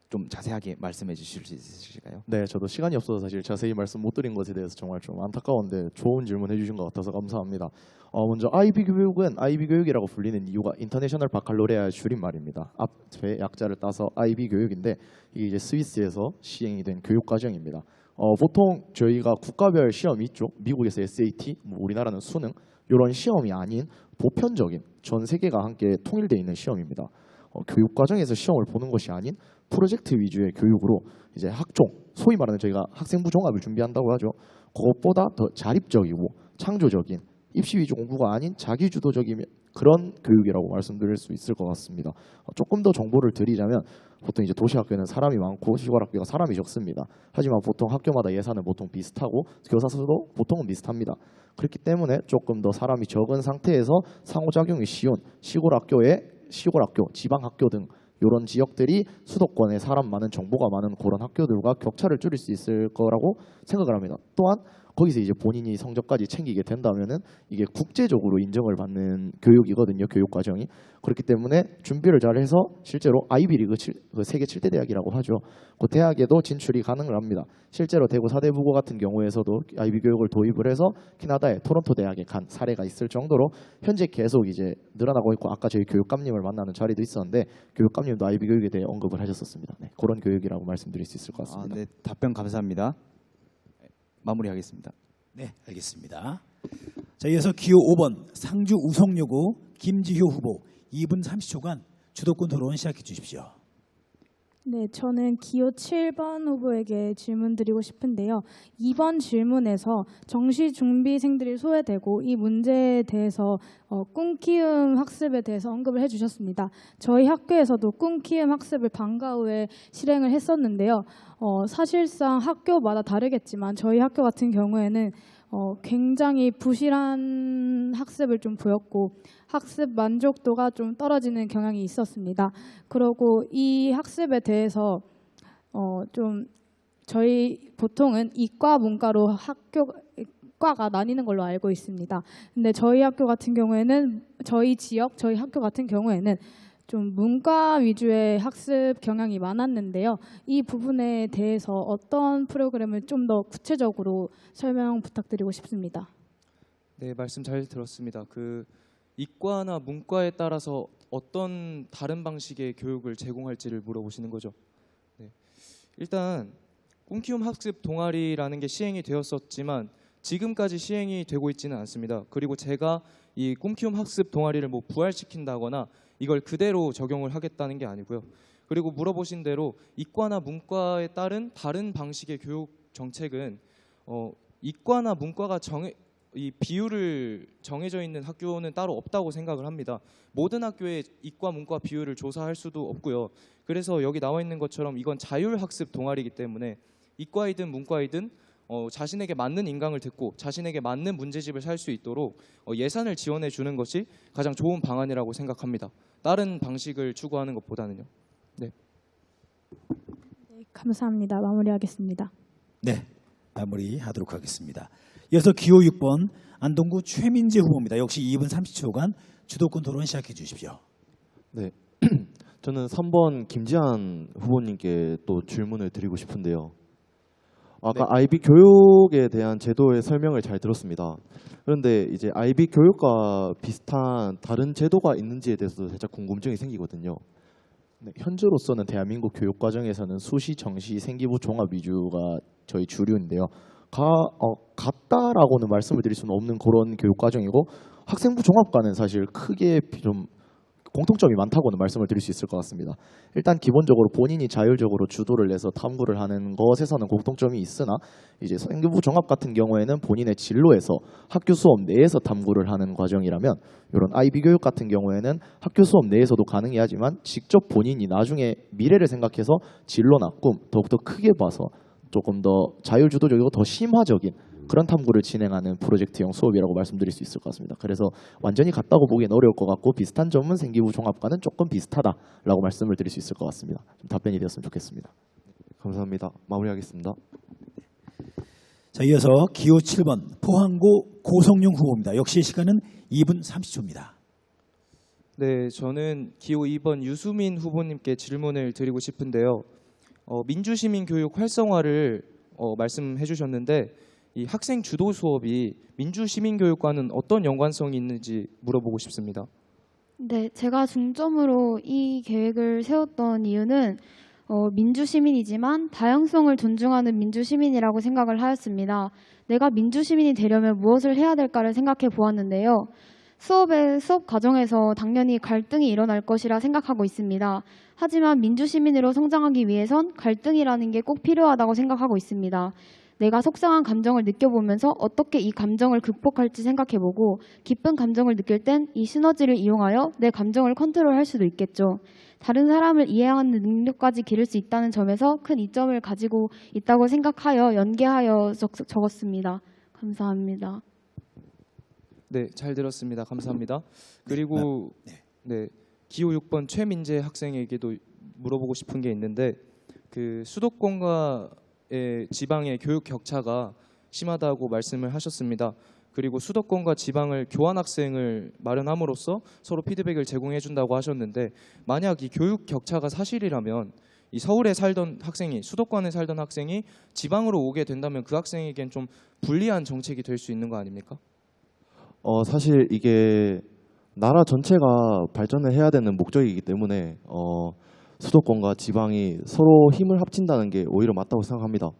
좀 자세하게 말씀해 주실 수 있으실까요? 네, 저도 시간이 없어서 사실 자세히 말씀 못 드린 것에 대해서 정말 좀 안타까운데 좋은 질문 해주신 것 같아서 감사합니다. 먼저 IB 교육은 IB 교육이라고 불리는 이유가 인터내셔널 바칼로레아의 줄임말입니다. 앞에 약자를 따서 IB 교육인데 이게 이제 스위스에서 시행이 된 교육 과정입니다. 보통 저희가 국가별 시험이 있죠. 미국에서 SAT, 우리나라는 수능 이런 시험이 아닌 보편적인 전 세계가 함께 통일되어 있는 시험입니다. 교육 과정에서 시험을 보는 것이 아닌 프로젝트 위주의 교육으로 이제 학종, 소위 말하는 저희가 학생부 종합을 준비한다고 하죠. 그것보다 더 자립적이고 창조적인 입시 위주 공부가 아닌 자기 주도적인 그런 교육이라고 말씀드릴 수 있을 것 같습니다. 조금 더 정보를 드리자면 보통 이제 도시 학교는 사람이 많고 시골 학교가 사람이 적습니다. 하지만 보통 학교마다 예산은 보통 비슷하고 교사 수도 보통은 비슷합니다. 그렇기 때문에 조금 더 사람이 적은 상태에서 상호작용이 쉬운 시골 학교, 지방 학교 등 이런 지역들이 수도권에 사람 많은 정보가 많은 그런 학교들과 격차를 줄일 수 있을 거라고 생각을 합니다. 또한 거기서 이제 본인이 성적까지 챙기게 된다면은 이게 국제적으로 인정을 받는 교육이거든요. 교육 과정이. 그렇기 때문에 준비를 잘해서 실제로 아이비리그 세계 7대 대학이라고 하죠. 그 대학에도 진출이 가능을 합니다. 실제로 대구 사대부고 같은 경우에서도 아이비 교육을 도입을 해서 캐나다의 토론토 대학에 간 사례가 있을 정도로 현재 계속 이제 늘어나고 있고 아까 저희 교육감님을 만나는 자리도 있었는데 교육감님도 아이비 교육에 대해 언급을 하셨었습니다. 네, 그런 교육이라고 말씀드릴 수 있을 것 같습니다. 네, 답변 감사합니다. 마무리하겠습니다. 네, 알겠습니다. 자, 이어서 기호 5번 상주 우성여고 김지효 후보 2분 30초간 주도권 토론 시작해 주십시오. 네, 저는 기호 7번 후보에게 질문드리고 싶은데요. 이번 질문에서 정시 준비생들이 소외되고 이 문제에 대해서 꿈키움 학습에 대해서 언급을 해주셨습니다. 저희 학교에서도 꿈키움 학습을 방과 후에 실행을 했었는데요. 사실상 학교마다 다르겠지만 저희 학교 같은 경우에는 굉장히 부실한 학습을 좀 보였고 학습 만족도가 좀 떨어지는 경향이 있었습니다. 그리고 이 학습에 대해서 좀 저희 보통은 이과 문과로 과가 나뉘는 걸로 알고 있습니다. 근데 저희 학교 같은 경우에는 저희 학교 같은 경우에는 좀 문과 위주의 학습 경향이 많았는데요. 이 부분에 대해서 어떤 프로그램을 좀 더 구체적으로 설명 부탁드리고 싶습니다. 네, 말씀 잘 들었습니다. 그 이과나 문과에 따라서 어떤 다른 방식의 교육을 제공할지를 물어보시는 거죠. 네. 일단 꿈키움 학습 동아리라는 게 시행이 되었었지만 지금까지 시행이 되고 있지는 않습니다. 그리고 제가 이 꿈키움 학습 동아리를 뭐 부활시킨다거나 이걸 그대로 적용을 하겠다는 게 아니고요. 그리고 물어보신 대로 이과나 문과에 따른 다른 방식의 교육 정책은 이과나 문과가 이 비율을 정해져 있는 학교는 따로 없다고 생각을 합니다. 모든 학교의 이과 문과 비율을 조사할 수도 없고요. 그래서 여기 나와 있는 것처럼 이건 자율학습 동아리이기 때문에 이과이든 문과이든 자신에게 맞는 인강을 듣고 자신에게 맞는 문제집을 살 수 있도록 예산을 지원해 주는 것이 가장 좋은 방안이라고 생각합니다. 다른 방식을 추구하는 것보다는요. 네. 네, 감사합니다. 마무리하겠습니다. 네, 마무리하도록 하겠습니다. 이어서 기호 6번 안동구 최민재 후보입니다. 역시 2분 30초간 주도권 토론 시작해 주십시오. 네, 저는 3번 김지한 후보님께 또 질문을 드리고 싶은데요. 아까 IB 교육에 대한 제도의 설명을 잘 들었습니다. 그런데 이제 IB 교육과 비슷한 다른 제도가 있는지에 대해서도 살짝 궁금증이 생기거든요. 네, 현재로서는 대한민국 교육 과정에서는 수시, 정시, 생기부 종합 위주가 저희 주류인데요. 같다라고는 말씀을 드릴 수는 없는 그런 교육 과정이고 학생부 종합과는 사실 크게 좀 공통점이 많다고는 말씀을 드릴 수 있을 것 같습니다. 일단 기본적으로 본인이 자율적으로 주도를 내서 탐구를 하는 것에서는 공통점이 있으나 이제 생기부 종합 같은 경우에는 본인의 진로에서 학교 수업 내에서 탐구를 하는 과정이라면 이런 IB 교육 같은 경우에는 학교 수업 내에서도 가능이 하지만 직접 본인이 나중에 미래를 생각해서 진로나 꿈 더욱더 크게 봐서 조금 더 자율주도적이고 더 심화적인 그런 탐구를 진행하는 프로젝트형 수업이라고 말씀드릴 수 있을 것 같습니다. 그래서 완전히 같다고 보기엔 어려울 것 같고 비슷한 점은 생기부 종합과는 조금 비슷하다라고 말씀을 드릴 수 있을 것 같습니다. 좀 답변이 되었으면 좋겠습니다. 감사합니다. 마무리하겠습니다. 자, 이어서 기호 7번 포항고 고성용 후보입니다. 역시 시간은 2분 30초입니다. 네, 저는 기호 2번 유수민 후보님께 질문을 드리고 싶은데요. 민주시민 교육 활성화를 말씀해 주셨는데 이 학생 주도 수업이 민주시민 교육과는 어떤 연관성이 있는지 물어보고 싶습니다. 네, 제가 중점으로 이 계획을 세웠던 이유는 민주시민이지만 다양성을 존중하는 민주시민이라고 생각을 하였습니다. 내가 민주시민이 되려면 무엇을 해야 될까를 생각해 보았는데요. 수업 과정에서 당연히 갈등이 일어날 것이라 생각하고 있습니다. 하지만 민주시민으로 성장하기 위해선 갈등이라는 게 꼭 필요하다고 생각하고 있습니다. 내가 속상한 감정을 느껴보면서 어떻게 이 감정을 극복할지 생각해보고 기쁜 감정을 느낄 땐 이 시너지를 이용하여 내 감정을 컨트롤할 수도 있겠죠. 다른 사람을 이해하는 능력까지 기를 수 있다는 점에서 큰 이점을 가지고 있다고 생각하여 연계하여 적었습니다. 감사합니다. 네, 잘 들었습니다. 감사합니다. 그리고 네, 기호 6번 최민재 학생에게도 물어보고 싶은 게 있는데 그 수도권과의 지방의 교육 격차가 심하다고 말씀을 하셨습니다. 그리고 수도권과 지방을 교환 학생을 마련함으로써 서로 피드백을 제공해 준다고 하셨는데 만약 이 교육 격차가 사실이라면 이 서울에 살던 학생이 수도권에 살던 학생이 지방으로 오게 된다면 그 학생에겐 좀 불리한 정책이 될 수 있는 거 아닙니까? 사실 이게 나라 전체가 발전을 해야 되는 목적이기 때문에 수도권과 지방이 서로 힘을 합친다는 게 오히려 맞다고 생각합니다.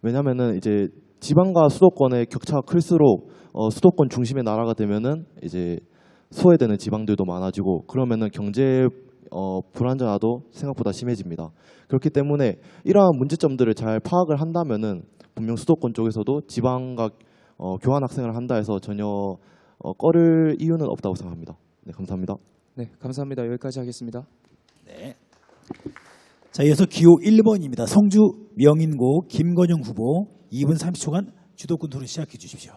왜냐하면은 이제 지방과 수도권의 격차가 클수록 수도권 중심의 나라가 되면은 이제 소외되는 지방들도 많아지고 그러면은 경제 불안정화도 생각보다 심해집니다. 그렇기 때문에 이러한 문제점들을 잘 파악을 한다면은 분명 수도권 쪽에서도 지방과 교환 학생을 한다 해서 전혀 꺼릴 이유는 없다고 생각합니다. 네, 감사합니다. 네, 감사합니다. 여기까지 하겠습니다. 네. 자, 이어서 기호 1번입니다. 성주 명인고 김건영 후보 2분 30초간 주도권 토론 시작해 주십시오.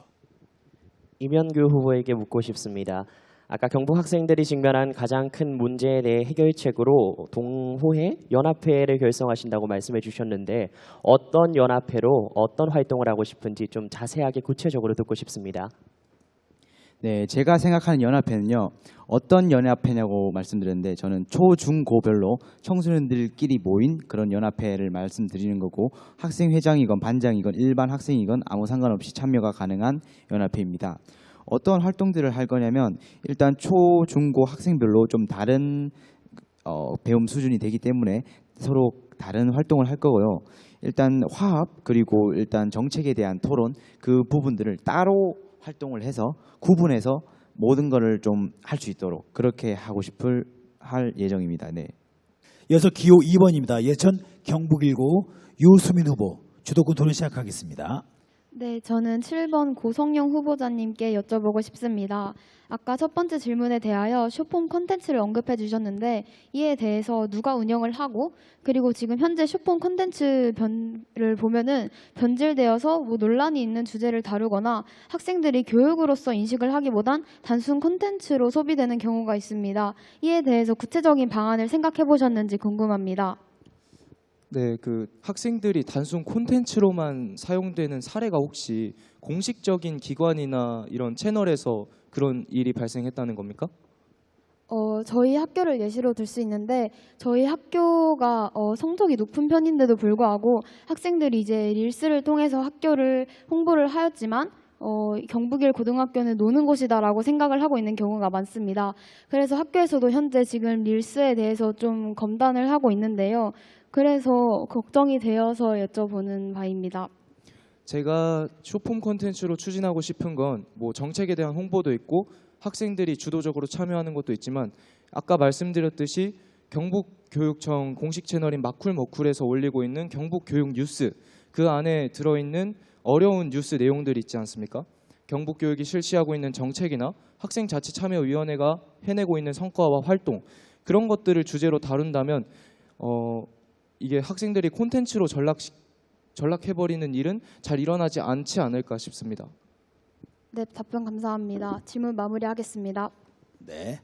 임현규 후보에게 묻고 싶습니다. 아까 경북 학생들이 직면한 가장 큰 문제에 대해 해결책으로 동호회, 연합회를 결성하신다고 말씀해 주셨는데 어떤 연합회로 어떤 활동을 하고 싶은지 좀 자세하게 구체적으로 듣고 싶습니다. 네, 제가 생각하는 연합회는요. 어떤 연합회냐고 말씀드렸는데 저는 초, 중, 고별로 청소년들끼리 모인 그런 연합회를 말씀드리는 거고 학생회장이건 반장이건 일반 학생이건 아무 상관없이 참여가 가능한 연합회입니다. 어떤 활동들을 할 거냐면 일단 초, 중, 고 학생별로 좀 다른 배움 수준이 되기 때문에 서로 다른 활동을 할 거고요. 일단 화합 그리고 일단 정책에 대한 토론 그 부분들을 따로 활동을 해서 구분해서 모든 거를 좀 할 수 있도록 그렇게 할 예정입니다. 네. 이어서 기호 2번입니다. 예천 경북일고 유수민 후보 주도권 토론 시작하겠습니다. 네, 저는 7번 고성용 후보자님께 여쭤보고 싶습니다. 아까 첫 번째 질문에 대하여 쇼폼 콘텐츠를 언급해 주셨는데 이에 대해서 누가 운영을 하고 그리고 지금 현재 쇼폼 콘텐츠를 보면은 변질되어서 뭐 논란이 있는 주제를 다루거나 학생들이 교육으로서 인식을 하기보단 단순 콘텐츠로 소비되는 경우가 있습니다. 이에 대해서 구체적인 방안을 생각해 보셨는지 궁금합니다. 네, 그 학생들이 단순 콘텐츠로만 사용되는 사례가 혹시 공식적인 기관이나 이런 채널에서 그런 일이 발생했다는 겁니까? 저희 학교를 예시로 들 수 있는데 저희 학교가 성적이 높은 편인데도 불구하고 학생들이 이제 릴스를 통해서 학교를 홍보를 하였지만 경북일 고등학교는 노는 곳이다라고 생각을 하고 있는 경우가 많습니다. 그래서 학교에서도 현재 지금 릴스에 대해서 좀 검단을 하고 있는데요. 그래서 걱정이 되어서 여쭤보는 바입니다. 제가 쇼폼 콘텐츠로 추진하고 싶은 건 뭐 정책에 대한 홍보도 있고 학생들이 주도적으로 참여하는 것도 있지만 아까 말씀드렸듯이 경북교육청 공식 채널인 마쿨머쿨에서 올리고 있는 경북교육 뉴스 그 안에 들어있는 어려운 뉴스 내용들이 있지 않습니까? 경북교육이 실시하고 있는 정책이나 학생자치참여위원회가 해내고 있는 성과와 활동 그런 것들을 주제로 다룬다면 이게 학생들이 콘텐츠로 전락해버리는 일은 잘 일어나지 않지 않을까 싶습니다. 네, 답변 감사합니다. 질문 마무리하겠습니다. 네.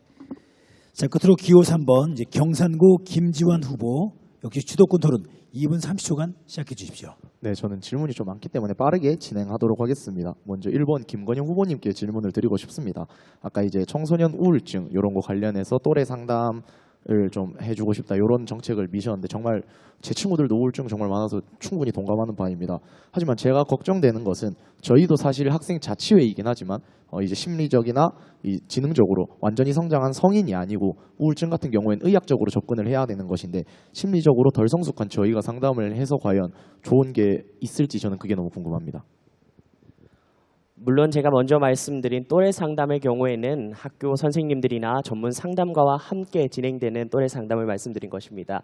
자, 끝으로 기호 3번 이제 경산고 김지환 후보 역시 주도권 토론 2분 30초간 시작해 주십시오. 네, 저는 질문이 좀 많기 때문에 빠르게 진행하도록 하겠습니다. 먼저 1번 김건영 후보님께 질문을 드리고 싶습니다. 아까 이제 청소년 우울증 이런 거 관련해서 또래 상담을 좀 해주고 싶다 이런 정책을 미셨는데 정말 제 친구들도 우울증 정말 많아서 충분히 동감하는 바입니다. 하지만 제가 걱정되는 것은 저희도 사실 학생 자치회이긴 하지만 이제 심리적이나 이 지능적으로 완전히 성장한 성인이 아니고 우울증 같은 경우에는 의학적으로 접근을 해야 되는 것인데 심리적으로 덜 성숙한 저희가 상담을 해서 과연 좋은 게 있을지 저는 그게 너무 궁금합니다. 물론 제가 먼저 말씀드린 또래 상담의 경우에는 학교 선생님들이나 전문 상담가와 함께 진행되는 또래 상담을 말씀드린 것입니다.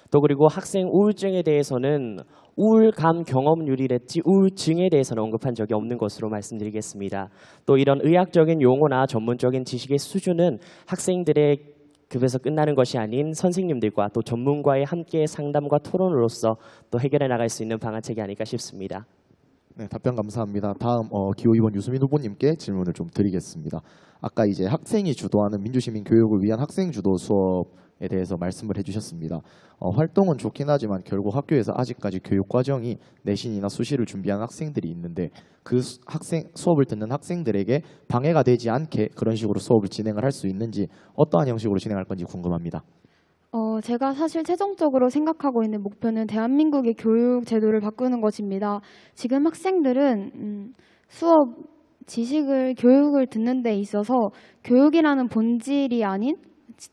또 그리고 학생 우울증에 대해서는 우울감 경험률이랬지 우울증에 대해서는 언급한 적이 없는 것으로 말씀드리겠습니다. 또 이런 의학적인 용어나 전문적인 지식의 수준은 학생들의 급에서 끝나는 것이 아닌 선생님들과 또 전문가의 함께 상담과 토론으로서 또 해결해 나갈 수 있는 방안책이 아닐까 싶습니다. 네, 답변 감사합니다. 다음 기호 2번 유수민 후보님께 질문을 좀 드리겠습니다. 아까 이제 학생이 주도하는 민주시민 교육을 위한 학생 주도 수업에 대해서 말씀을 해주셨습니다. 활동은 좋긴 하지만 결국 학교에서 아직까지 교육 과정이 내신이나 수시를 준비한 학생들이 있는데 그 수업을 듣는 학생들에게 방해가 되지 않게 그런 식으로 수업을 진행을 할 수 있는지 어떠한 형식으로 진행할 건지 궁금합니다. 제가 사실 최종적으로 생각하고 있는 목표는 대한민국의 교육 제도를 바꾸는 것입니다. 지금 학생들은 수업 교육을 듣는 데 있어서 교육이라는 본질이 아닌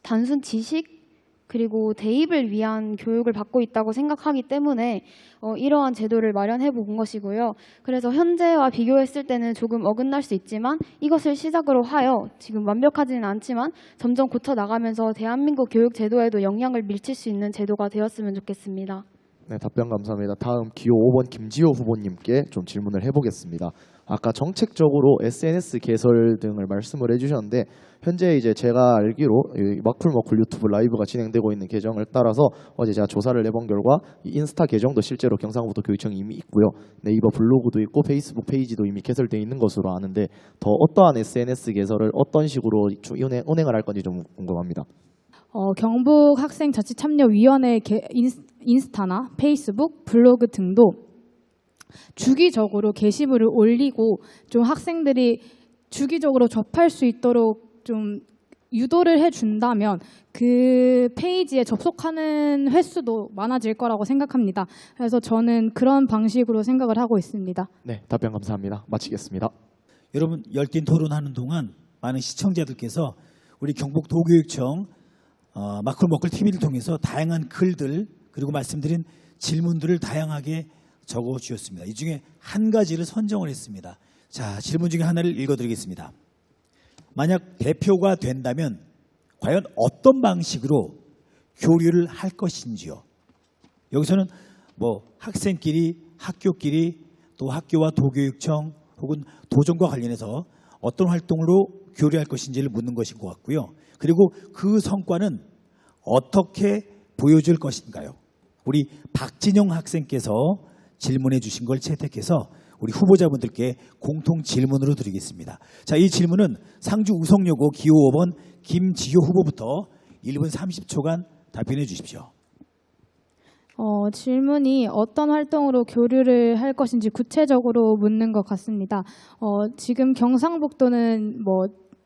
단순 지식 그리고 대입을 위한 교육을 받고 있다고 생각하기 때문에 이러한 제도를 마련해 본 것이고요. 그래서 현재와 비교했을 때는 조금 어긋날 수 있지만 이것을 시작으로 하여 지금 완벽하지는 않지만 점점 고쳐 나가면서 대한민국 교육 제도에도 영향을 미칠 수 있는 제도가 되었으면 좋겠습니다. 네, 답변 감사합니다. 다음 기호 5번 김지호 후보님께 좀 질문을 해보겠습니다. 아까 정책적으로 SNS 개설 등을 말씀을 해주셨는데 현재 이제 제가 알기로 마쿨머쿨 유튜브 라이브가 진행되고 있는 계정을 따라서 어제 제가 조사를 해본 결과 이 인스타 계정도 실제로 경상북도 교육청이 이미 있고요. 네이버 블로그도 있고 페이스북 페이지도 이미 개설되어 있는 것으로 아는데 더 어떠한 SNS 개설을 어떤 식으로 운행을 할 건지 좀 궁금합니다. 경북학생자치참여위원회 인스타나 페이스북, 블로그 등도 주기적으로 게시물을 올리고 좀 학생들이 주기적으로 접할 수 있도록 좀 유도를 해준다면 그 페이지에 접속하는 횟수도 많아질 거라고 생각합니다. 그래서 저는 그런 방식으로 생각을 하고 있습니다. 네, 답변 감사합니다. 마치겠습니다. 여러분 열띤 토론하는 동안 많은 시청자들께서 우리 경북도교육청 마쿨머쿨 TV를 통해서 다양한 글들 그리고 말씀드린 질문들을 다양하게 적어주셨습니다. 이 중에 한 가지를 선정을 했습니다. 자, 질문 중에 하나를 읽어드리겠습니다. 만약 대표가 된다면 과연 어떤 방식으로 교류를 할 것인지요. 여기서는 뭐 학생끼리, 학교끼리, 또 학교와 도교육청 혹은 도정과 관련해서 어떤 활동으로 교류할 것인지를 묻는 것인 것 같고요. 그리고 그 성과는 어떻게 보여줄 것인가요? 우리 박진영 학생께서 질문해 주신 걸 채택해서 우리 후보자분들께 공통 질문으로 드리겠습니다. 자, 이 질문은 상주 우성여고 기호 5번 김지효 후보부터 1분 30초간 답변해 주십시오. 질문이 어떤 활동으로 교류를 할 것인지 구체적으로 묻는 것 같습니다. 지금 경상북도는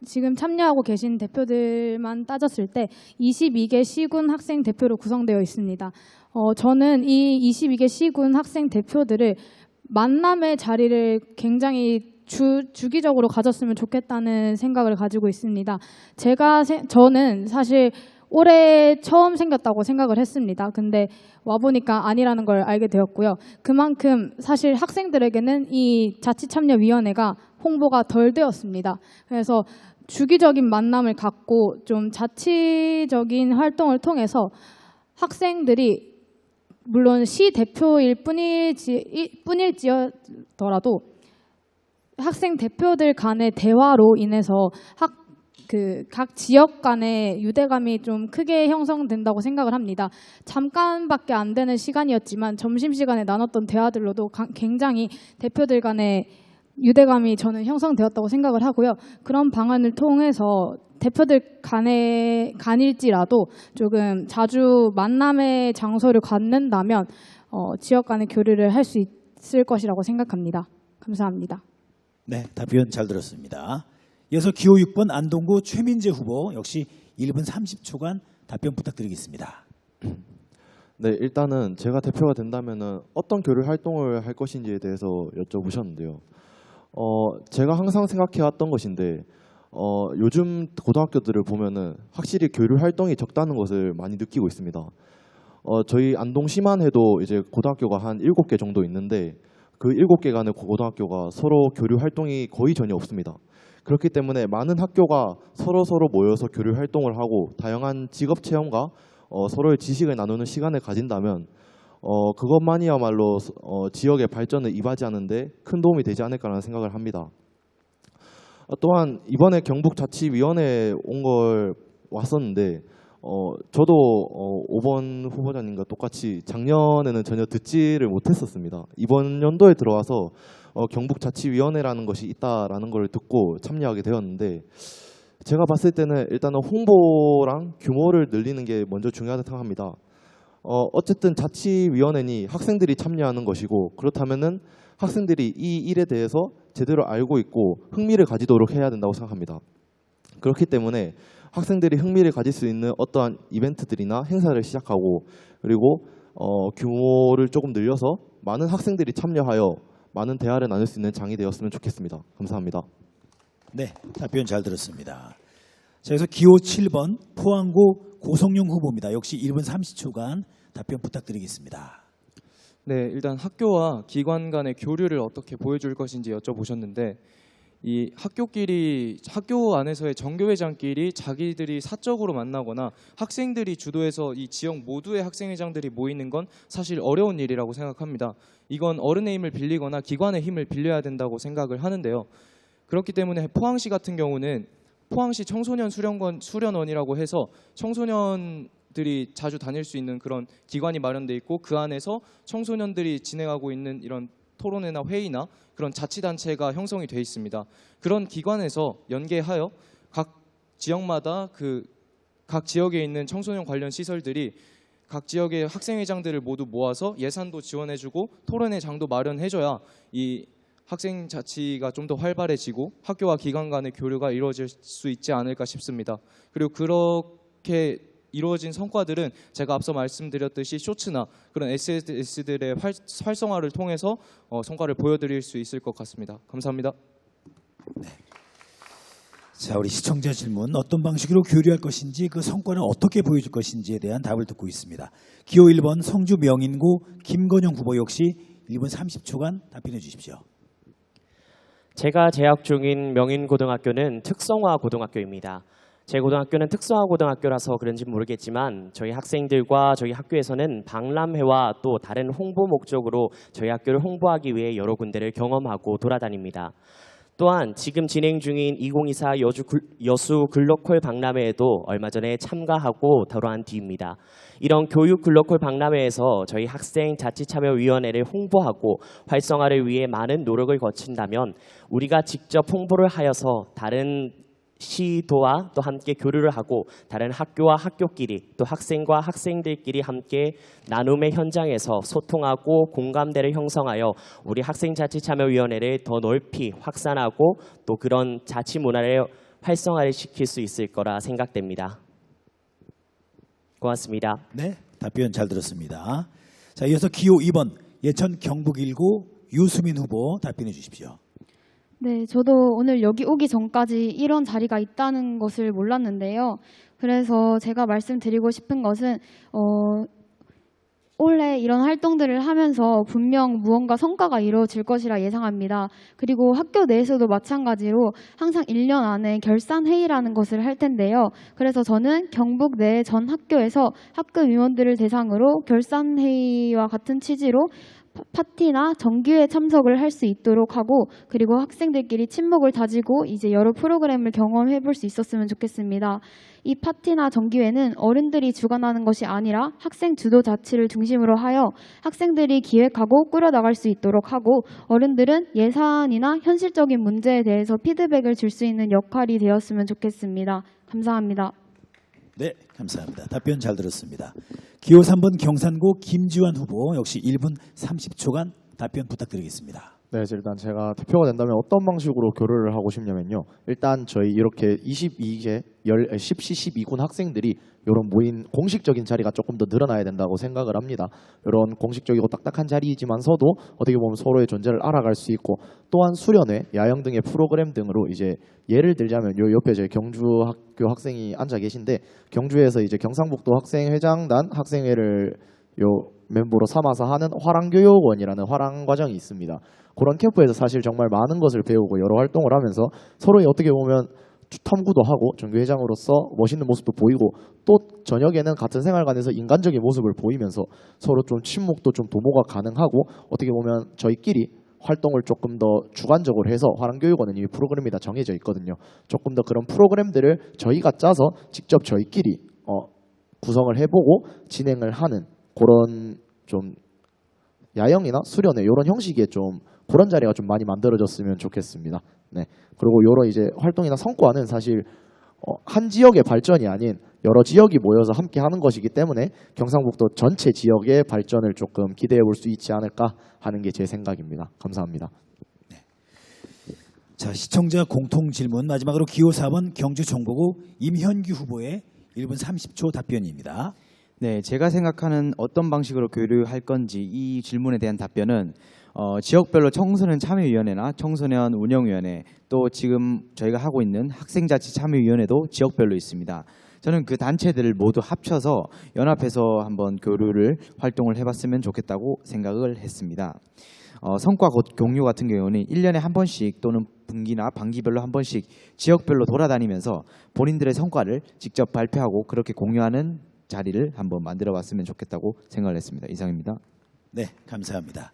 지금 참여하고 계신 대표들만 따졌을 때 22개 시군 학생 대표로 구성되어 있습니다. 저는 이 22개 시군 학생 대표들을 만남의 자리를 굉장히 주기적으로 가졌으면 좋겠다는 생각을 가지고 있습니다. 저는 사실 올해 처음 생겼다고 생각을 했습니다. 근데 와보니까 아니라는 걸 알게 되었고요. 그만큼 사실 학생들에게는 이 자치참여위원회가 홍보가 덜 되었습니다. 그래서 주기적인 만남을 갖고 좀 자치적인 활동을 통해서 학생들이 물론 시 대표일 뿐일지더라도 학생 대표들 간의 대화로 인해서 각 지역 간의 유대감이 좀 크게 형성된다고 생각을 합니다. 잠깐밖에 안 되는 시간이었지만 점심시간에 나눴던 대화들로도 굉장히 대표들 간의 유대감이 저는 형성되었다고 생각을 하고요. 그런 방안을 통해서 대표들 간일지라도 조금 자주 만남의 장소를 갖는다면 지역 간의 교류를 할 수 있을 것이라고 생각합니다. 감사합니다. 네, 답변 잘 들었습니다. 이어서 기호 6번 안동구 최민재 후보 역시 1분 30초간 답변 부탁드리겠습니다. 네, 일단은 제가 대표가 된다면은 어떤 교류 활동을 할 것인지에 대해서 여쭤보셨는데요. 제가 항상 생각해왔던 것인데 요즘 고등학교들을 보면은 확실히 교류 활동이 적다는 것을 많이 느끼고 있습니다. 저희 안동시만 해도 이제 고등학교가 한 7개 정도 있는데 그 7개 간의 고등학교가 서로 교류 활동이 거의 전혀 없습니다. 그렇기 때문에 많은 학교가 서로 모여서 교류 활동을 하고 다양한 직업 체험과 서로의 지식을 나누는 시간을 가진다면 그것만이야말로 지역의 발전을 이바지하는데 큰 도움이 되지 않을까라는 생각을 합니다. 또한 이번에 경북자치위원회에 왔었는데 저도 5번 후보자님과 똑같이 작년에는 전혀 듣지를 못했었습니다. 이번 연도에 들어와서 경북자치위원회라는 것이 있다라는 걸 듣고 참여하게 되었는데 제가 봤을 때는 일단은 홍보랑 규모를 늘리는 게 먼저 중요하다고 생각합니다. 어쨌든 자치위원회니 학생들이 참여하는 것이고 그렇다면은 학생들이 이 일에 대해서 제대로 알고 있고 흥미를 가지도록 해야 된다고 생각합니다. 그렇기 때문에 학생들이 흥미를 가질 수 있는 어떠한 이벤트들이나 행사를 시작하고 그리고 규모를 조금 늘려서 많은 학생들이 참여하여 많은 대화를 나눌 수 있는 장이 되었으면 좋겠습니다. 감사합니다. 네, 답변 잘 들었습니다. 자, 그래서 기호 7번 포항고 고성용 후보입니다. 역시 1분 30초간 답변 부탁드리겠습니다. 네, 일단 학교와 기관 간의 교류를 어떻게 보여줄 것인지 여쭤보셨는데 이 학교 안에서의 정교회장끼리 자기들이 사적으로 만나거나 학생들이 주도해서 이 지역 모두의 학생회장들이 모이는 건 사실 어려운 일이라고 생각합니다. 이건 어른의 힘을 빌리거나 기관의 힘을 빌려야 된다고 생각을 하는데요. 그렇기 때문에 포항시 같은 경우는 포항시 청소년 수련원이라고 해서 청소년들이 자주 다닐 수 있는 그런 기관이 마련돼 있고 그 안에서 청소년들이 진행하고 있는 이런 토론회나 회의나 그런 자치단체가 형성이 돼 있습니다. 그런 기관에서 연계하여 각 지역마다 각 지역에 있는 청소년 관련 시설들이 각 지역의 학생회장들을 모두 모아서 예산도 지원해주고 토론회 장도 마련해줘야 이 학생 자치가 좀 더 활발해지고 학교와 기관 간의 교류가 이루어질 수 있지 않을까 싶습니다. 그리고 그렇게 이루어진 성과들은 제가 앞서 말씀드렸듯이 쇼츠나 그런 SNS들의 활성화를 통해서 성과를 보여드릴 수 있을 것 같습니다. 감사합니다. 네. 자, 우리 시청자 질문 어떤 방식으로 교류할 것인지 그 성과는 어떻게 보여줄 것인지에 대한 답을 듣고 있습니다. 기호 1번 성주 명인고 김건영 후보 역시 1분 30초간 답변해 주십시오. 제가 재학 중인 명인고등학교는 특성화 고등학교입니다. 제 고등학교는 특성화 고등학교라서 그런지 모르겠지만 저희 학생들과 저희 학교에서는 박람회와 또 다른 홍보 목적으로 저희 학교를 홍보하기 위해 여러 군데를 경험하고 돌아다닙니다. 또한 지금 진행 중인 2024 여수 글로컬 박람회에도 얼마 전에 참가하고 돌아온 뒤입니다. 이런 교육 글로컬 박람회에서 저희 학생자치참여위원회를 홍보하고 활성화를 위해 많은 노력을 거친다면 우리가 직접 홍보를 하여서 다른 시도와 또 함께 교류를 하고 다른 학교와 학교끼리 또 학생과 학생들끼리 함께 나눔의 현장에서 소통하고 공감대를 형성하여 우리 학생자치참여위원회를 더 넓이 확산하고 또 그런 자치 문화를 활성화를 시킬 수 있을 거라 생각됩니다. 고맙습니다. 네, 답변 잘 들었습니다. 자, 이어서 기호 2번 예천 경북 1구 유수민 후보 답변해 주십시오. 네, 저도 오늘 여기 오기 전까지 이런 자리가 있다는 것을 몰랐는데요. 그래서 제가 말씀드리고 싶은 것은 올해 이런 활동들을 하면서 분명 무언가 성과가 이루어질 것이라 예상합니다. 그리고 학교 내에서도 마찬가지로 항상 1년 안에 결산회의라는 것을 할 텐데요. 그래서 저는 경북 내 전 학교에서 학급 임원들을 대상으로 결산회의와 같은 취지로 파티나 정규에 참석을 할 수 있도록 하고, 그리고 학생들끼리 친목을 다지고 이제 여러 프로그램을 경험해 볼 수 있었으면 좋겠습니다. 이 파티나 정규회는 어른들이 주관하는 것이 아니라 학생 주도 자치를 중심으로 하여 학생들이 기획하고 꾸려나갈 수 있도록 하고, 어른들은 예산이나 현실적인 문제에 대해서 피드백을 줄 수 있는 역할이 되었으면 좋겠습니다. 감사합니다. 네, 감사합니다. 답변 잘 들었습니다. 기호 3번 경산고 김지환 후보 역시 1분 30초간 답변 부탁드리겠습니다. 네, 일단 제가 대표가 된다면 어떤 방식으로 교류를 하고 싶냐면요. 일단 저희 이렇게 10시 12군 학생들이 이런 모인 공식적인 자리가 조금 더 늘어나야 된다고 생각을 합니다. 이런 공식적이고 딱딱한 자리이지만서도 어떻게 보면 서로의 존재를 알아갈 수 있고, 또한 수련회, 야영 등의 프로그램 등으로 이제 예를 들자면 요 옆에 저희 경주학교 학생이 앉아 계신데, 경주에서 이제 경상북도 학생회장단 학생회를 요 멤버로 삼아서 하는 화랑교육원이라는 화랑과정이 있습니다. 그런 캠프에서 사실 정말 많은 것을 배우고 여러 활동을 하면서 서로의 어떻게 보면 탐구도 하고 전교회장으로서 멋있는 모습도 보이고, 또 저녁에는 같은 생활관에서 인간적인 모습을 보이면서 서로 좀 친목도 좀 도모가 가능하고, 어떻게 보면 저희끼리 활동을 조금 더 주관적으로 해서, 화랑교육원은 이미 프로그램이 다 정해져 있거든요. 조금 더 그런 프로그램들을 저희가 짜서 직접 저희끼리 구성을 해보고 진행을 하는 그런 좀 야영이나 수련회 이런 형식의 좀 그런 자리가 좀 많이 만들어졌으면 좋겠습니다. 네. 그리고 이런 이제 활동이나 성과는 사실 한 지역의 발전이 아닌 여러 지역이 모여서 함께 하는 것이기 때문에 경상북도 전체 지역의 발전을 조금 기대해 볼 수 있지 않을까 하는 게 제 생각입니다. 감사합니다. 자, 시청자 공통 질문 마지막으로 기호 4번 경주 정보고 임현규 후보의 1분 30초 답변입니다. 네, 제가 생각하는 어떤 방식으로 교류할 건지 이 질문에 대한 답변은 지역별로 청소년 참여위원회나 청소년 운영위원회, 또 지금 저희가 하고 있는 학생자치참여위원회도 지역별로 있습니다. 저는 그 단체들을 모두 합쳐서 연합해서 한번 교류를 활동을 해봤으면 좋겠다고 생각을 했습니다. 성과 공유 같은 경우는 1년에 한 번씩 또는 분기나 반기별로 한 번씩 지역별로 돌아다니면서 본인들의 성과를 직접 발표하고 그렇게 공유하는 자리를 한번 만들어봤으면 좋겠다고 생각을 했습니다. 이상입니다. 네, 감사합니다.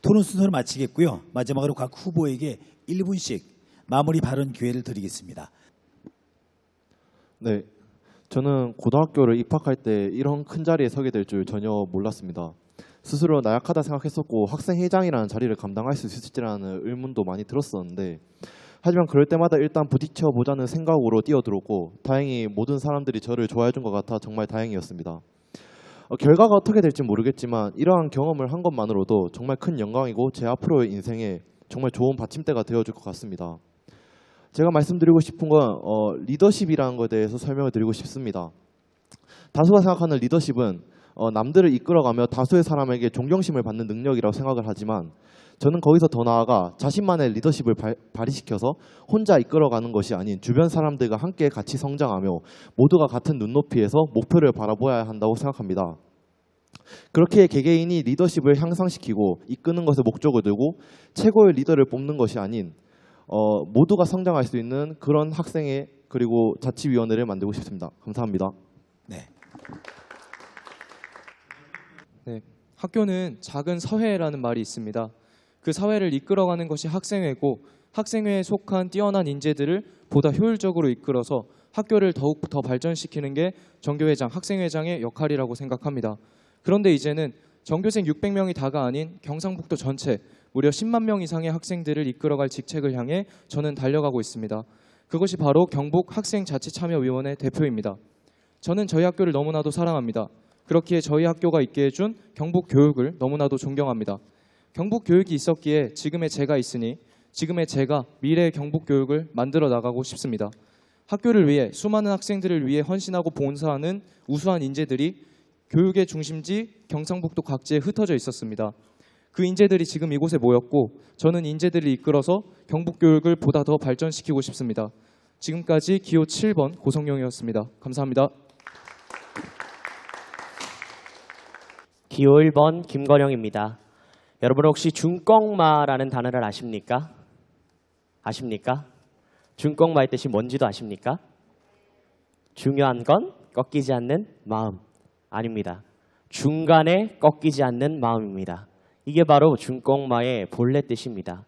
토론 순서를 마치겠고요. 마지막으로 각 후보에게 1분씩 마무리 발언 기회를 드리겠습니다. 네, 저는 고등학교를 입학할 때 이런 큰 자리에 서게 될 줄 전혀 몰랐습니다. 스스로 나약하다 생각했었고 학생회장이라는 자리를 감당할 수 있을지라는 의문도 많이 들었었는데, 하지만 그럴 때마다 일단 부딪혀보자는 생각으로 뛰어들었고, 다행히 모든 사람들이 저를 좋아해 준 것 같아 정말 다행이었습니다. 결과가 어떻게 될지 모르겠지만 이러한 경험을 한 것만으로도 정말 큰 영광이고 제 앞으로의 인생에 정말 좋은 받침대가 되어줄 것 같습니다. 제가 말씀드리고 싶은 건 리더십이라는 것에 대해서 설명을 드리고 싶습니다. 다수가 생각하는 리더십은 남들을 이끌어가며 다수의 사람에게 존경심을 받는 능력이라고 생각을 하지만, 저는 거기서 더 나아가 자신만의 리더십을 발휘시켜서 혼자 이끌어가는 것이 아닌 주변 사람들과 함께 같이 성장하며 모두가 같은 눈높이에서 목표를 바라보아야 한다고 생각합니다. 그렇게 개개인이 리더십을 향상시키고 이끄는 것에 목적을 두고 최고의 리더를 뽑는 것이 아닌 모두가 성장할 수 있는 그런 학생회 그리고 자치위원회를 만들고 싶습니다. 감사합니다. 네. 네, 학교는 작은 사회라는 말이 있습니다. 그 사회를 이끌어가는 것이 학생회고, 학생회에 속한 뛰어난 인재들을 보다 효율적으로 이끌어서 학교를 더욱 더 발전시키는 게 전교회장, 학생회장의 역할이라고 생각합니다. 그런데 이제는 전교생 600명이 다가 아닌 경상북도 전체 무려 10만 명 이상의 학생들을 이끌어갈 직책을 향해 저는 달려가고 있습니다. 그것이 바로 경북 학생자치참여위원회 대표입니다. 저는 저희 학교를 너무나도 사랑합니다. 그렇기에 저희 학교가 있게 해준 경북 교육을 너무나도 존경합니다. 경북 교육이 있었기에 지금의 제가 있으니 지금의 제가 미래의 경북 교육을 만들어 나가고 싶습니다. 학교를 위해 수많은 학생들을 위해 헌신하고 봉사하는 우수한 인재들이 교육의 중심지 경상북도 각지에 흩어져 있었습니다. 그 인재들이 지금 이곳에 모였고, 저는 인재들을 이끌어서 경북 교육을 보다 더 발전시키고 싶습니다. 지금까지 기호 7번 고성용이었습니다. 감사합니다. 기호 1번 김건영입니다. 여러분 혹시 중꺾마라는 단어를 아십니까? 아십니까? 중꺾마의 뜻이 뭔지도 아십니까? 중요한 건 꺾이지 않는 마음. 아닙니다. 중간에 꺾이지 않는 마음입니다. 이게 바로 중꺾마의 본래 뜻입니다.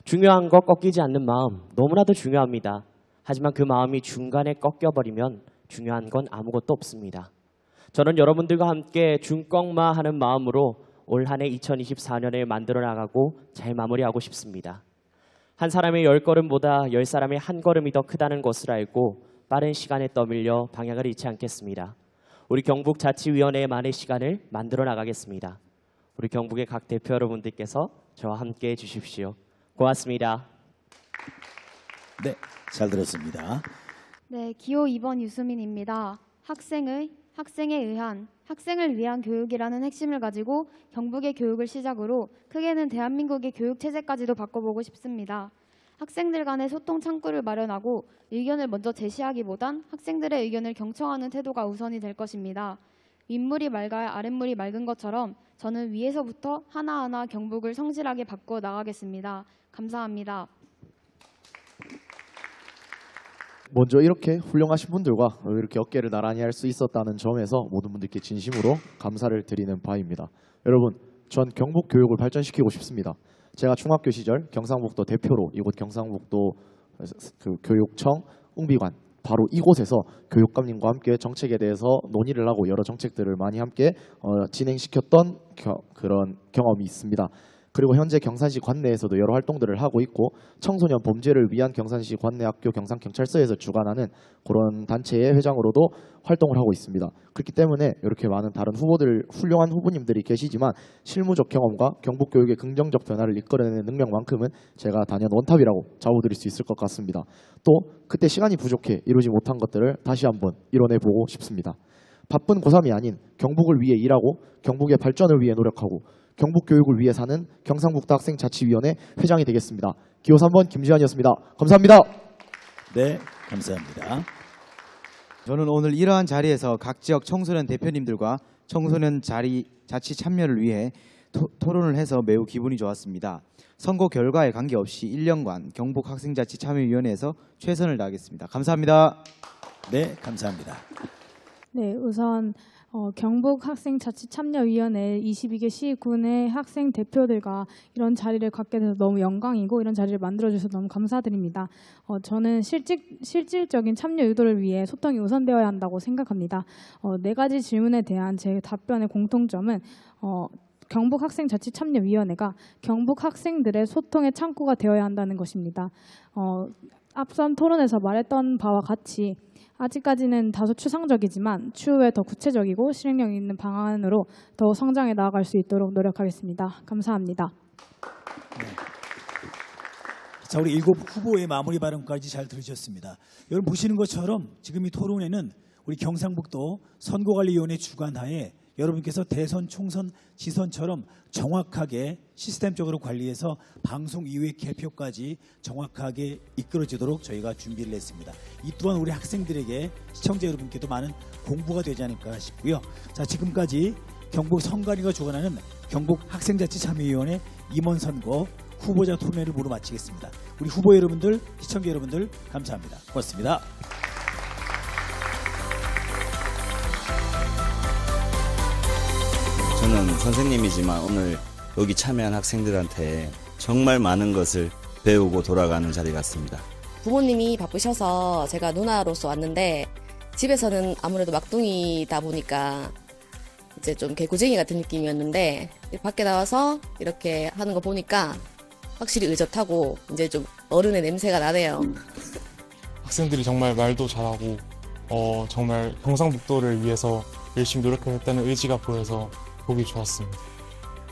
중요한 거 꺾이지 않는 마음 너무나도 중요합니다. 하지만 그 마음이 중간에 꺾여버리면 중요한 건 아무것도 없습니다. 저는 여러분들과 함께 중꺾마 하는 마음으로 올 한 해 2024년을 만들어 나가고 잘 마무리하고 싶습니다. 한 사람의 10걸음보다 10사람의 한 걸음이 더 크다는 것을 알고 빠른 시간에 떠밀려 방향을 잃지 않겠습니다. 우리 경북자치위원회만의 시간을 만들어 나가겠습니다. 우리 경북의 각 대표 여러분들께서 저와 함께 해주십시오. 고맙습니다. 네, 잘 들었습니다. 네, 기호 2번 유수민입니다. 학생을 위한 교육이라는 핵심을 가지고 경북의 교육을 시작으로 크게는 대한민국의 교육 체제까지도 바꿔보고 싶습니다. 학생들 간의 소통 창구를 마련하고 의견을 먼저 제시하기보단 학생들의 의견을 경청하는 태도가 우선이 될 것입니다. 윗물이 맑아야 아랫물이 맑은 것처럼 저는 위에서부터 하나하나 경북을 성실하게 바꿔 나가겠습니다. 감사합니다. 먼저 이렇게 훌륭하신 분들과 이렇게 어깨를 나란히 할 수 있었다는 점에서 모든 분들께 진심으로 감사를 드리는 바입니다. 여러분, 전 경북 교육을 발전시키고 싶습니다. 제가 중학교 시절 경상북도 대표로 이곳 경상북도 교육청 웅비관 바로 이곳에서 교육감님과 함께 정책에 대해서 논의를 하고 여러 정책들을 많이 함께 진행시켰던 그런 경험이 있습니다. 그리고 현재 경산시 관내에서도 여러 활동들을 하고 있고 청소년 범죄를 위한 경산시 관내학교 경상경찰서에서 주관하는 그런 단체의 회장으로도 활동을 하고 있습니다. 그렇기 때문에 이렇게 많은 다른 훌륭한 후보님들이 계시지만 실무적 경험과 경북교육의 긍정적 변화를 이끌어내는 능력만큼은 제가 단연 원탑이라고 자부드릴 수 있을 것 같습니다. 또 그때 시간이 부족해 이루지 못한 것들을 다시 한번 이뤄내보고 싶습니다. 바쁜 고3이 아닌 경북을 위해 일하고 경북의 발전을 위해 노력하고 경북 교육을 위해 사는 경상북도 학생자치위원회 회장이 되겠습니다. 기호 3번 김지환이었습니다. 감사합니다. 네, 감사합니다. 저는 오늘 이러한 자리에서 각 지역 청소년 대표님들과 청소년 자치 참여를 위해 토론을 해서 매우 기분이 좋았습니다. 선거 결과에 관계없이 1년간 경북학생자치참여위원회에서 최선을 다하겠습니다. 감사합니다. 네, 감사합니다. 네, 우선 경북학생자치참여위원회 22개 시군의 학생 대표들과 이런 자리를 갖게 돼서 너무 영광이고 이런 자리를 만들어주셔서 너무 감사드립니다. 저는 실질적인 참여 유도를 위해 소통이 우선되어야 한다고 생각합니다. 4가지 질문에 대한 제 답변의 공통점은 경북학생자치참여위원회가 경북 학생들의 소통의 창구가 되어야 한다는 것입니다. 앞선 토론에서 말했던 바와 같이 아직까지는 다소 추상적이지만 추후에 더 구체적이고 실행력 있는 방안으로 더 성장해 나아갈 수 있도록 노력하겠습니다. 감사합니다. 네. 자, 우리 7 후보의 마무리 발언까지 잘 들으셨습니다. 여러분 보시는 것처럼 지금 이 토론회는 우리 경상북도 선거관리위원회 주관하에 여러분께서 대선, 총선, 지선처럼 정확하게 시스템적으로 관리해서 방송 이후의 개표까지 정확하게 이끌어지도록 저희가 준비를 했습니다. 이 또한 우리 학생들에게 시청자 여러분께도 많은 공부가 되지 않을까 싶고요. 자, 지금까지 경북 선관위가 주관하는 경북학생자치참여위원회 임원선거 후보자 토론회를 모두 마치겠습니다. 우리 후보 여러분들, 시청자 여러분들 감사합니다. 고맙습니다. 저는 선생님이지만 오늘 여기 참여한 학생들한테 정말 많은 것을 배우고 돌아가는 자리 같습니다. 부모님이 바쁘셔서 제가 누나로서 왔는데 집에서는 아무래도 막둥이다 보니까 이제 좀 개구쟁이 같은 느낌이었는데 밖에 나와서 이렇게 하는 거 보니까 확실히 의젓하고 이제 좀 어른의 냄새가 나네요. 학생들이 정말 말도 잘하고 정말 경상북도를 위해서 열심히 노력했다는 의지가 보여서 보기 좋았습니다.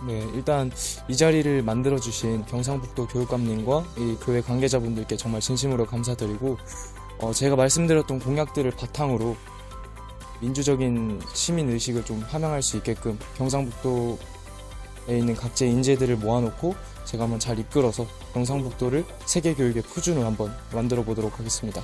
네, 일단 이 자리를 만들어주신 경상북도 교육감님과 이 교회 관계자분들께 정말 진심으로 감사드리고 제가 말씀드렸던 공약들을 바탕으로 민주적인 시민의식을 좀 함양할 수 있게끔 경상북도에 있는 각재 인재들을 모아놓고 제가 한번 잘 이끌어서 경상북도를 세계교육의 표준을 한번 만들어 보도록 하겠습니다.